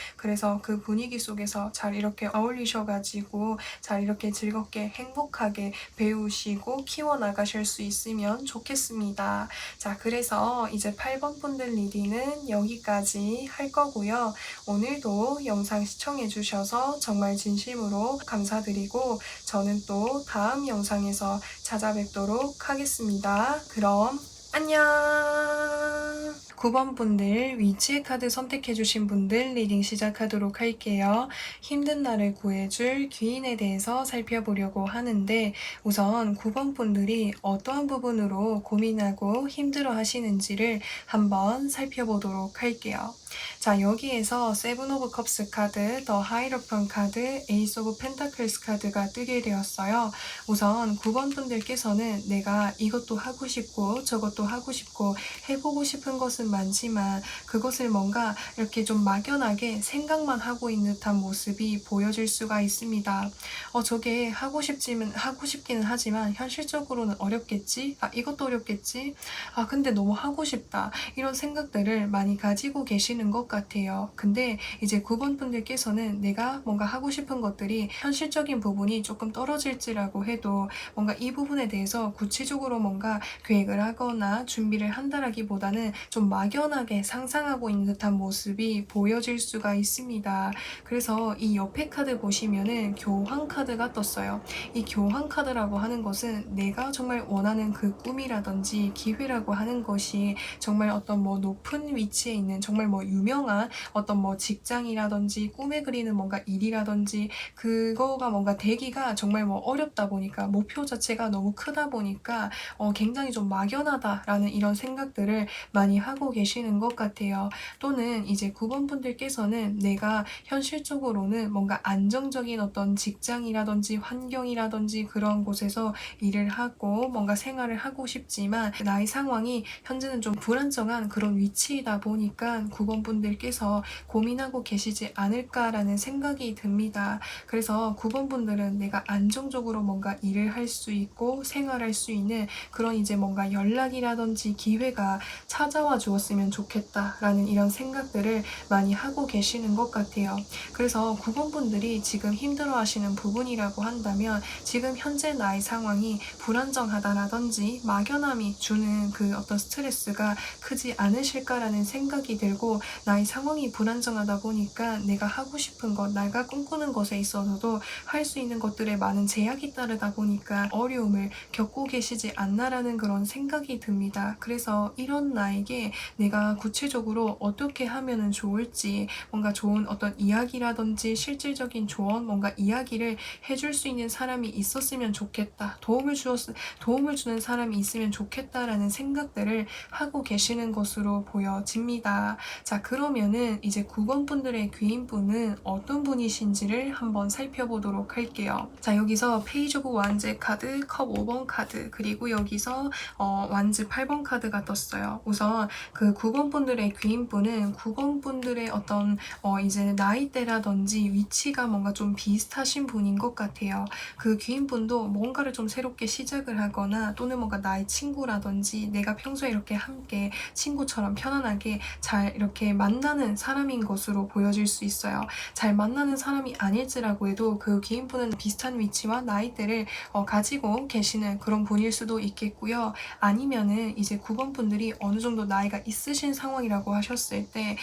그 분위기 속에서 잘 이렇게 어울리셔가지고 잘 이렇게 즐겁게 행복하게 배우시고 키워나가실 수 있으면 좋겠습니다. 자, 그래서 이제 8번 분들 리딩은 여기까지 할 거고요. 오늘도 영상 시청해주셔서 정말 진심으로 감사드리고 저는 또 다음 영상에서 찾아뵙도록 하겠습니다. 그럼 안녕! 9번 분들 위치의 카드 선택해주신 분들 리딩 시작하도록 할게요. 힘든 나를 구해줄 귀인에 대해서 살펴보려고 하는데, 우선 9번 분들이 어떠한 부분으로 고민하고 힘들어 하시는지를 한번 살펴보도록 할게요. 자, 여기에서 세븐 오브 컵스 카드, 더 하이로펀 카드, 에이스 오브 펜타클스 카드가 뜨게 되었어요. 우선 9번 분들께서는 내가 이것도 하고 싶고 저것도 하고 싶고 해보고 싶은 것은 많지만 그것을 뭔가 이렇게 좀 막연하게 생각만 하고 있는 듯한 모습이 보여질 수가 있습니다. 저게 하고 싶기는 하지만 현실적으로는 어렵겠지? 이것도 어렵겠지? 근데 너무 하고 싶다. 이런 생각들을 많이 가지고 계시는 것 같아요. 근데 이제 9번 분들께서는 내가 뭔가 하고 싶은 것들이 현실적인 부분이 조금 떨어질지라고 해도 뭔가 이 부분에 대해서 구체적으로 뭔가 계획을 하거나 준비를 한다라기보다는 좀 막연하게 상상하고 있는 듯한 모습이 보여질 수가 있습니다. 그래서 이 옆에 카드 보시면은 교황 카드가 떴어요. 이 교황 카드라고 하는 것은 내가 정말 원하는 그 꿈이라든지 기회라고 하는 것이 정말 어떤 높은 위치에 있는 정말 유명한 어떤 직장이라든지 꿈에 그리는 뭔가 일이라든지 그거가 뭔가 되기가 정말 어렵다 보니까 목표 자체가 너무 크다 보니까 굉장히 좀 막연하다라는 이런 생각들을 많이 하고 계시는 것 같아요. 또는 이제 9번 분들께서는 내가 현실적으로는 뭔가 안정적인 어떤 직장이라든지 환경이라든지 그런 곳에서 일을 하고 뭔가 생활을 하고 싶지만 나의 상황이 현재는 좀 불안정한 그런 위치이다 보니까 9번 분들께서 고민하고 계시지 않을까라는 생각이 듭니다. 그래서 9번 분들은 내가 안정적으로 뭔가 일을 할 수 있고 생활할 수 있는 그런 이제 뭔가 연락이라든지 기회가 찾아와 이루었으면 좋겠다라는 이런 생각들을 많이 하고 계시는 것 같아요. 그래서 9번분들이 지금 힘들어하시는 부분이라고 한다면 지금 현재 나의 상황이 불안정하다라든지 막연함이 주는 그 어떤 스트레스가 크지 않으실까라는 생각이 들고, 나의 상황이 불안정하다 보니까 내가 하고 싶은 것, 내가 꿈꾸는 것에 있어서도 할 수 있는 것들에 많은 제약이 따르다 보니까 어려움을 겪고 계시지 않나라는 그런 생각이 듭니다. 그래서 이런 나에게 내가 구체적으로 어떻게 하면 좋을지, 뭔가 좋은 어떤 이야기라든지 실질적인 조언, 뭔가 이야기를 해줄 수 있는 사람이 있었으면 좋겠다, 도움을 주는 사람이 있으면 좋겠다라는 생각들을 하고 계시는 것으로 보여집니다. 자, 그러면은 이제 9번분들의 귀인분은 어떤 분이신지를 한번 살펴보도록 할게요. 자, 여기서 페이지 오브 완즈 카드, 컵 5번 카드, 그리고 여기서 완즈 8번 카드가 떴어요. 우선 그 9번분들의 귀인분은 9번분들의 어떤 이제 나이대라든지 위치가 뭔가 좀 비슷하신 분인 것 같아요. 그 귀인분도 뭔가를 좀 새롭게 시작을 하거나, 또는 뭔가 나의 친구라든지 내가 평소에 이렇게 함께 친구처럼 편안하게 잘 이렇게 만나는 사람인 것으로 보여질 수 있어요. 잘 만나는 사람이 아닐지라고 해도 그 귀인분은 비슷한 위치와 나이대를 가지고 계시는 그런 분일 수도 있겠고요. 아니면은 이제 9번분들이 어느 정도 나이가 있으신 상황이라고 하셨을 때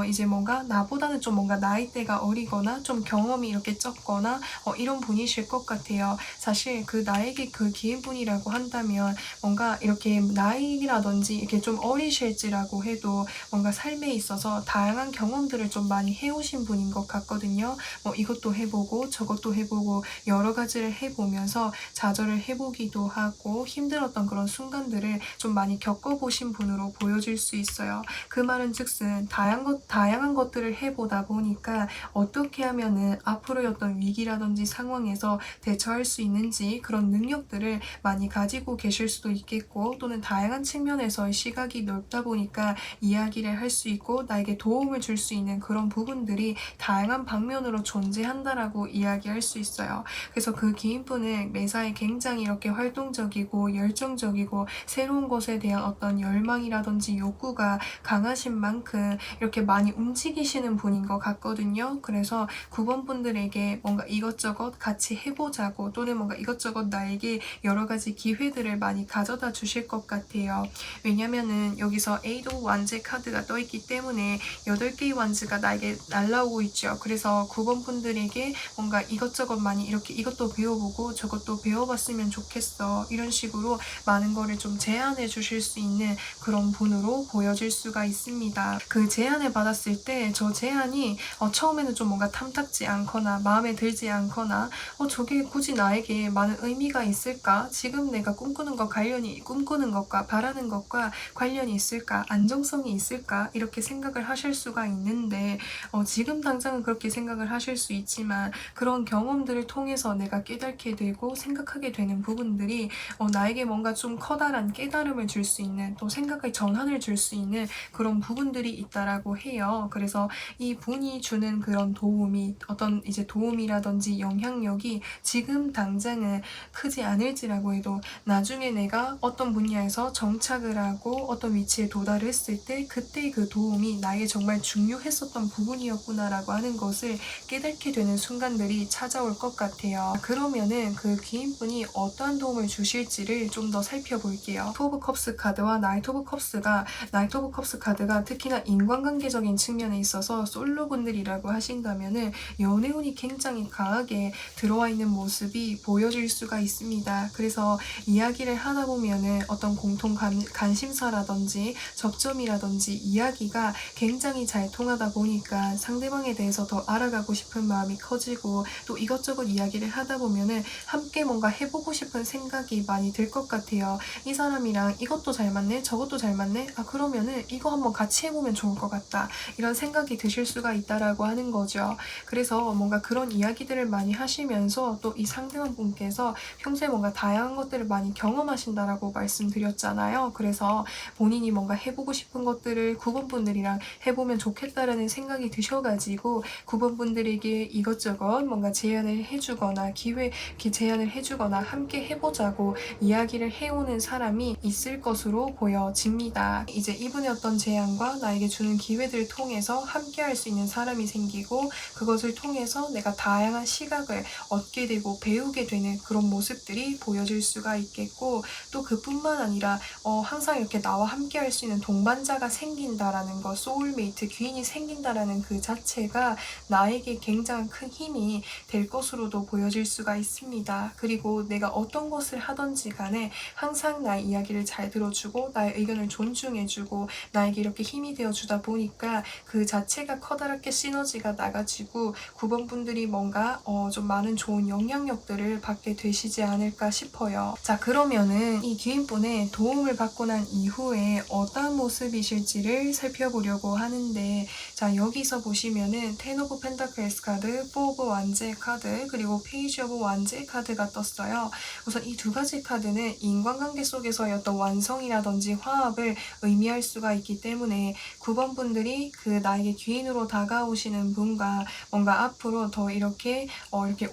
이제 뭔가 나보다는 좀 뭔가 나이대가 어리거나 좀 경험이 이렇게 적거나 이런 분이실 것 같아요. 사실 그 나에게 그 귀인분이라고 한다면 뭔가 이렇게 나이라든지 이렇게 좀 어리실지라고 해도 뭔가 삶에 있어서 다양한 경험들을 좀 많이 해오신 분인 것 같거든요. 이것도 해보고 저것도 해보고 여러 가지를 해보면서 좌절을 해보기도 하고 힘들었던 그런 순간들을 좀 많이 겪어보신 분으로 보여질 수 있어요. 그 말은 즉슨 다양한 것들을 해보다 보니까 어떻게 하면은 앞으로의 어떤 위기라든지 상황에서 대처할 수 있는지 그런 능력들을 많이 가지고 계실 수도 있겠고, 또는 다양한 측면에서의 시각이 넓다 보니까 이야기를 할 수 있고 나에게 도움을 줄 수 있는 그런 부분들이 다양한 방면으로 존재한다라고 이야기할 수 있어요. 그래서 그 귀인분은 매사에 굉장히 이렇게 활동적이고 열정적이고 새로운 것에 대한 어떤 열망이라든지 욕구가 강하신 만큼 이렇게 많이 움직이시는 분인 것 같거든요. 그래서 9번분들에게 뭔가 이것저것 같이 해보자고, 또는 뭔가 이것저것 나에게 여러 가지 기회들을 많이 가져다 주실 것 같아요. 왜냐면은 여기서 에이드 오브 완즈 카드가 떠있기 때문에 8개의 완즈가 나에게 날라오고 있죠. 그래서 9번분들에게 뭔가 이것저것 많이 이렇게 이것도 배워보고 저것도 배워봤으면 좋겠어, 이런 식으로 많은 거를 좀 제안해 주실 수 있는 그런 분으로 보여질 수가 있습니다. 그 제안을 받았을 때 저 제안이 처음에는 좀 뭔가 탐탁지 않거나 마음에 들지 않거나 저게 굳이 나에게 많은 의미가 있을까? 지금 내가 꿈꾸는 것과 바라는 것과 관련이 있을까? 안정성이 있을까? 이렇게 생각을 하실 수가 있는데, 지금 당장은 그렇게 생각을 하실 수 있지만 그런 경험들을 통해서 내가 깨닫게 되고 생각하게 되는 부분들이 나에게 뭔가 좀 커다란 깨달음을 줄 수 있는, 또 생각의 전환을 줄 수 있는 그런 부분들이 있다라고 해요. 그래서 이 분이 주는 그런 도움이, 어떤 이제 도움이라든지 영향력이 지금 당장은 크지 않을지라고 해도 나중에 내가 어떤 분야에서 정착을 하고 어떤 위치에 도달을 했을 때 그때의 그 도움이 나에게 정말 중요했었던 부분이었구나라고 하는 것을 깨닫게 되는 순간들이 찾아올 것 같아요. 그러면은 그 귀인분이 어떠한 도움을 주실지를 좀 더 살펴볼게요. 투 오브 컵스 카드와 나이트 오브 컵스 카드가 특히나 인간관계적인 측면에 있어서 솔로분들이라고 하신다면은 연애운이 굉장히 강하게 들어와 있는 모습이 보여질 수가 있습니다. 그래서 이야기를 하다 보면은 어떤 공통 관심사라든지 접점이라든지 이야기가 굉장히 잘 통하다 보니까 상대방에 대해서 더 알아가고 싶은 마음이 커지고, 또 이것저것 이야기를 하다 보면은 함께 뭔가 해보고 싶은 생각이 많이 들 것 같아요. 이 사람이랑 이것도 잘 맞네, 저것도 잘 맞네, 그러면은 이거 한번 같이 해보면 좋을 것 같다, 이런 생각이 드실 수가 있다라고 하는 거죠. 그래서 뭔가 그런 이야기들을 많이 하시면서 또 이 상대방 분께서 평소에 뭔가 다양한 것들을 많이 경험하신다라고 말씀드렸잖아요. 그래서 본인이 뭔가 해보고 싶은 것들을 9번분들이랑 해보면 좋겠다라는 생각이 드셔가지고 9번분들에게 이것저것 뭔가 제안을 해주거나 제안을 해주거나 함께 해보자고 이야기를 해오는 사람이 있을 것으로 보여집니다. 이제 이제 이분의 어떤 제안과 나에게 주는 기회들을 통해서 함께 할 수 있는 사람이 생기고, 그것을 통해서 내가 다양한 시각을 얻게 되고 배우게 되는 그런 모습들이 보여질 수가 있겠고, 또 그뿐만 아니라 항상 이렇게 나와 함께 할 수 있는 동반자가 생긴다라는 것, 소울메이트, 귀인이 생긴다라는 그 자체가 나에게 굉장히 큰 힘이 될 것으로도 보여질 수가 있습니다. 그리고 내가 어떤 것을 하든지 간에 항상 나의 이야기를 잘 들어주고 나의 의견을 존중해주고 나에게 이렇게 힘이 되어주다 보니까 그 자체가 커다랗게 시너지가 나가지고 9번 분들이 뭔가 좀 많은 좋은 영향력들을 받게 되시지 않을까 싶어요. 자, 그러면은 이 귀인분의 도움을 받고 난 이후에 어떤 모습이실지를 살펴보려고 하는데, 자, 여기서 보시면은 텐 오브 펜타클스 카드, 포 오브 완제 카드, 그리고 페이지 오브 완제 카드가 떴어요. 우선 이 두 가지 카드는 인간관계 속에서의 어떤 완성이라든지 화합을 의미할 수가 있기 때문에 9번 분들이 그 나에게 귀인으로 다가오시는 분과 뭔가 앞으로 더 이렇게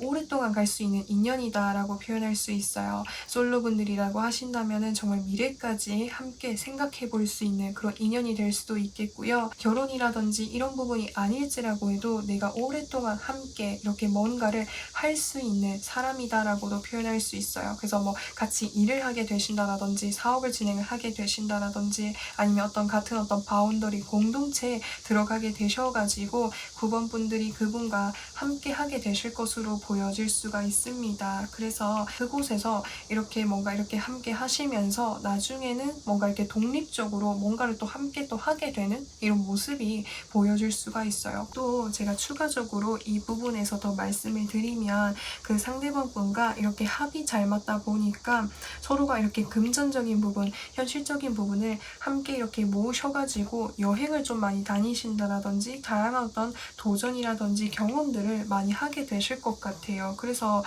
오랫동안 갈 수 있는 인연이다라고 표현할 수 있어요. 솔로 분들이라고 하신다면은 정말 미래까지 함께 생각해 볼 수 있는 그런 인연이 될 수도 있겠고요. 결혼이라든지 이런 부분이 아닐지라고 해도 내가 오랫동안 함께 이렇게 뭔가를 할 수 있는 사람이다라고도 표현할 수 있어요. 그래서 뭐 같이 일을 하게 되신다라든지 사업을 진행을 하게 되신다라든지 아니면 같은 어떤 바운더리 공동체에 들어가게 되셔가지고 9번 분들이 그분과 함께 하게 되실 것으로 보여질 수가 있습니다. 그래서 그곳에서 이렇게 뭔가 이렇게 함께 하시면서 나중에는 뭔가 이렇게 독립적으로 뭔가를 또 함께 또 하게 되는 이런 모습이 보여질 수가 있어요. 또 제가 추가적으로 이 부분에서 더 말씀을 드리면 그 상대방 분과 이렇게 합이 잘 맞다 보니까 서로가 이렇게 금전적인 부분, 현실적인 부분을 함께 이렇게 모으셔가지고 여행을 좀 많이 다니신다라든지 다양한 어떤 도전이라든지 경험들을 많이 하게 되실 것 같아요. 그래서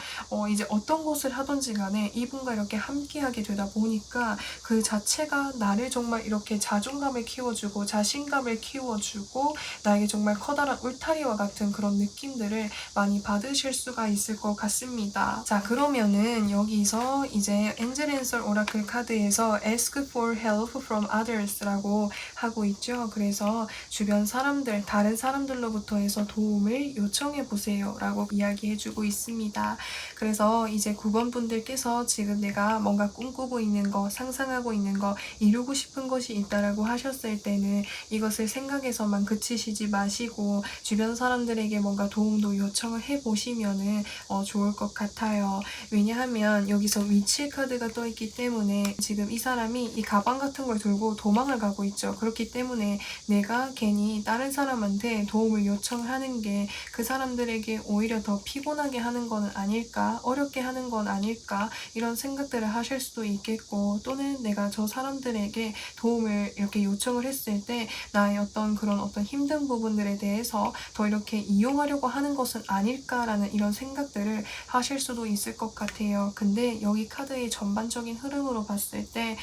이제 어떤 것을 하든지 간에 이분과 이렇게 함께 하게 되다 보니까 그 자체가 나를 정말 이렇게 자존감을 키워주고 자신감을 키워주고 나에게 정말 커다란 울타리와 같은 그런 느낌들을 많이 받으실 수가 있을 것 같습니다. 자, 그러면은 여기서 이제 엔젤 앤서 오라클 카드에서 Ask for help from others 라고 하고 있죠. 그래서 주변 사람들, 다른 사람들로부터 해서 도움을 요청해 보세요 라고 이야기해 주고 있습니다. 그래서 이제 9번 분들께서 지금 내가 뭔가 꿈꾸고 있는 거, 상상하고 있는 거, 이루고 싶은 것이 있다라고 하셨을 때는 이것을 생각에서만 그치시지 마시고 주변 사람들에게 뭔가 도움도 요청을 해보시면은 좋을 것 같아요. 왜냐하면 여기서 위치의 카드가 떠 있기 때문에 지금 이 사람이 이 가방 같은 걸 들고 도망을 가고 있죠. 그렇기 때문에 내가 괜히 다른 사람한테 도움을 요청을 하는 게 그 사람들에게 오히려 더 피곤하게 하는 건 아닐까, 어렵게 하는 건 아닐까, 이런 생각들을 하실 수도 있겠고, 또는 내가 저 사람들에게 도움을 이렇게 요청을 했을 때 나의 그런 힘든 부분들에 대해서 더 이렇게 이용하려고 하는 것은 아닐까라는 이런 생각들을 하실 수도 있을 것 같아요. 근데 여기 카드의 전반적인 흐름으로 봤을 때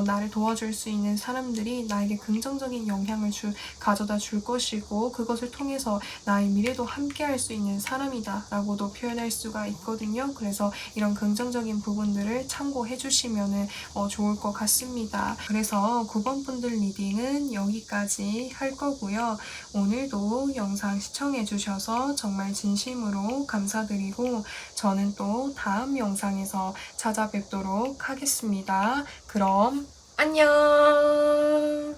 나를 도와줄 수 있는 사람들이 나에게 긍정적인 영향을 가져다 줄 것이고, 그것을 통해서 나의 미래도 함께 할 수 있는 사람이다 라고도 표현할 수가 있거든요. 그래서 이런 긍정적인 부분들을 참고해 주시면 좋을 것 같습니다. 그래서 9번 분들 리딩은 여기까지 할 거고요. 오늘도 영상 시청해 주셔서 정말 진심으로 감사드리고 저는 또 다음 영상에서 찾아뵙도록 하겠습니다. 그럼 안녕!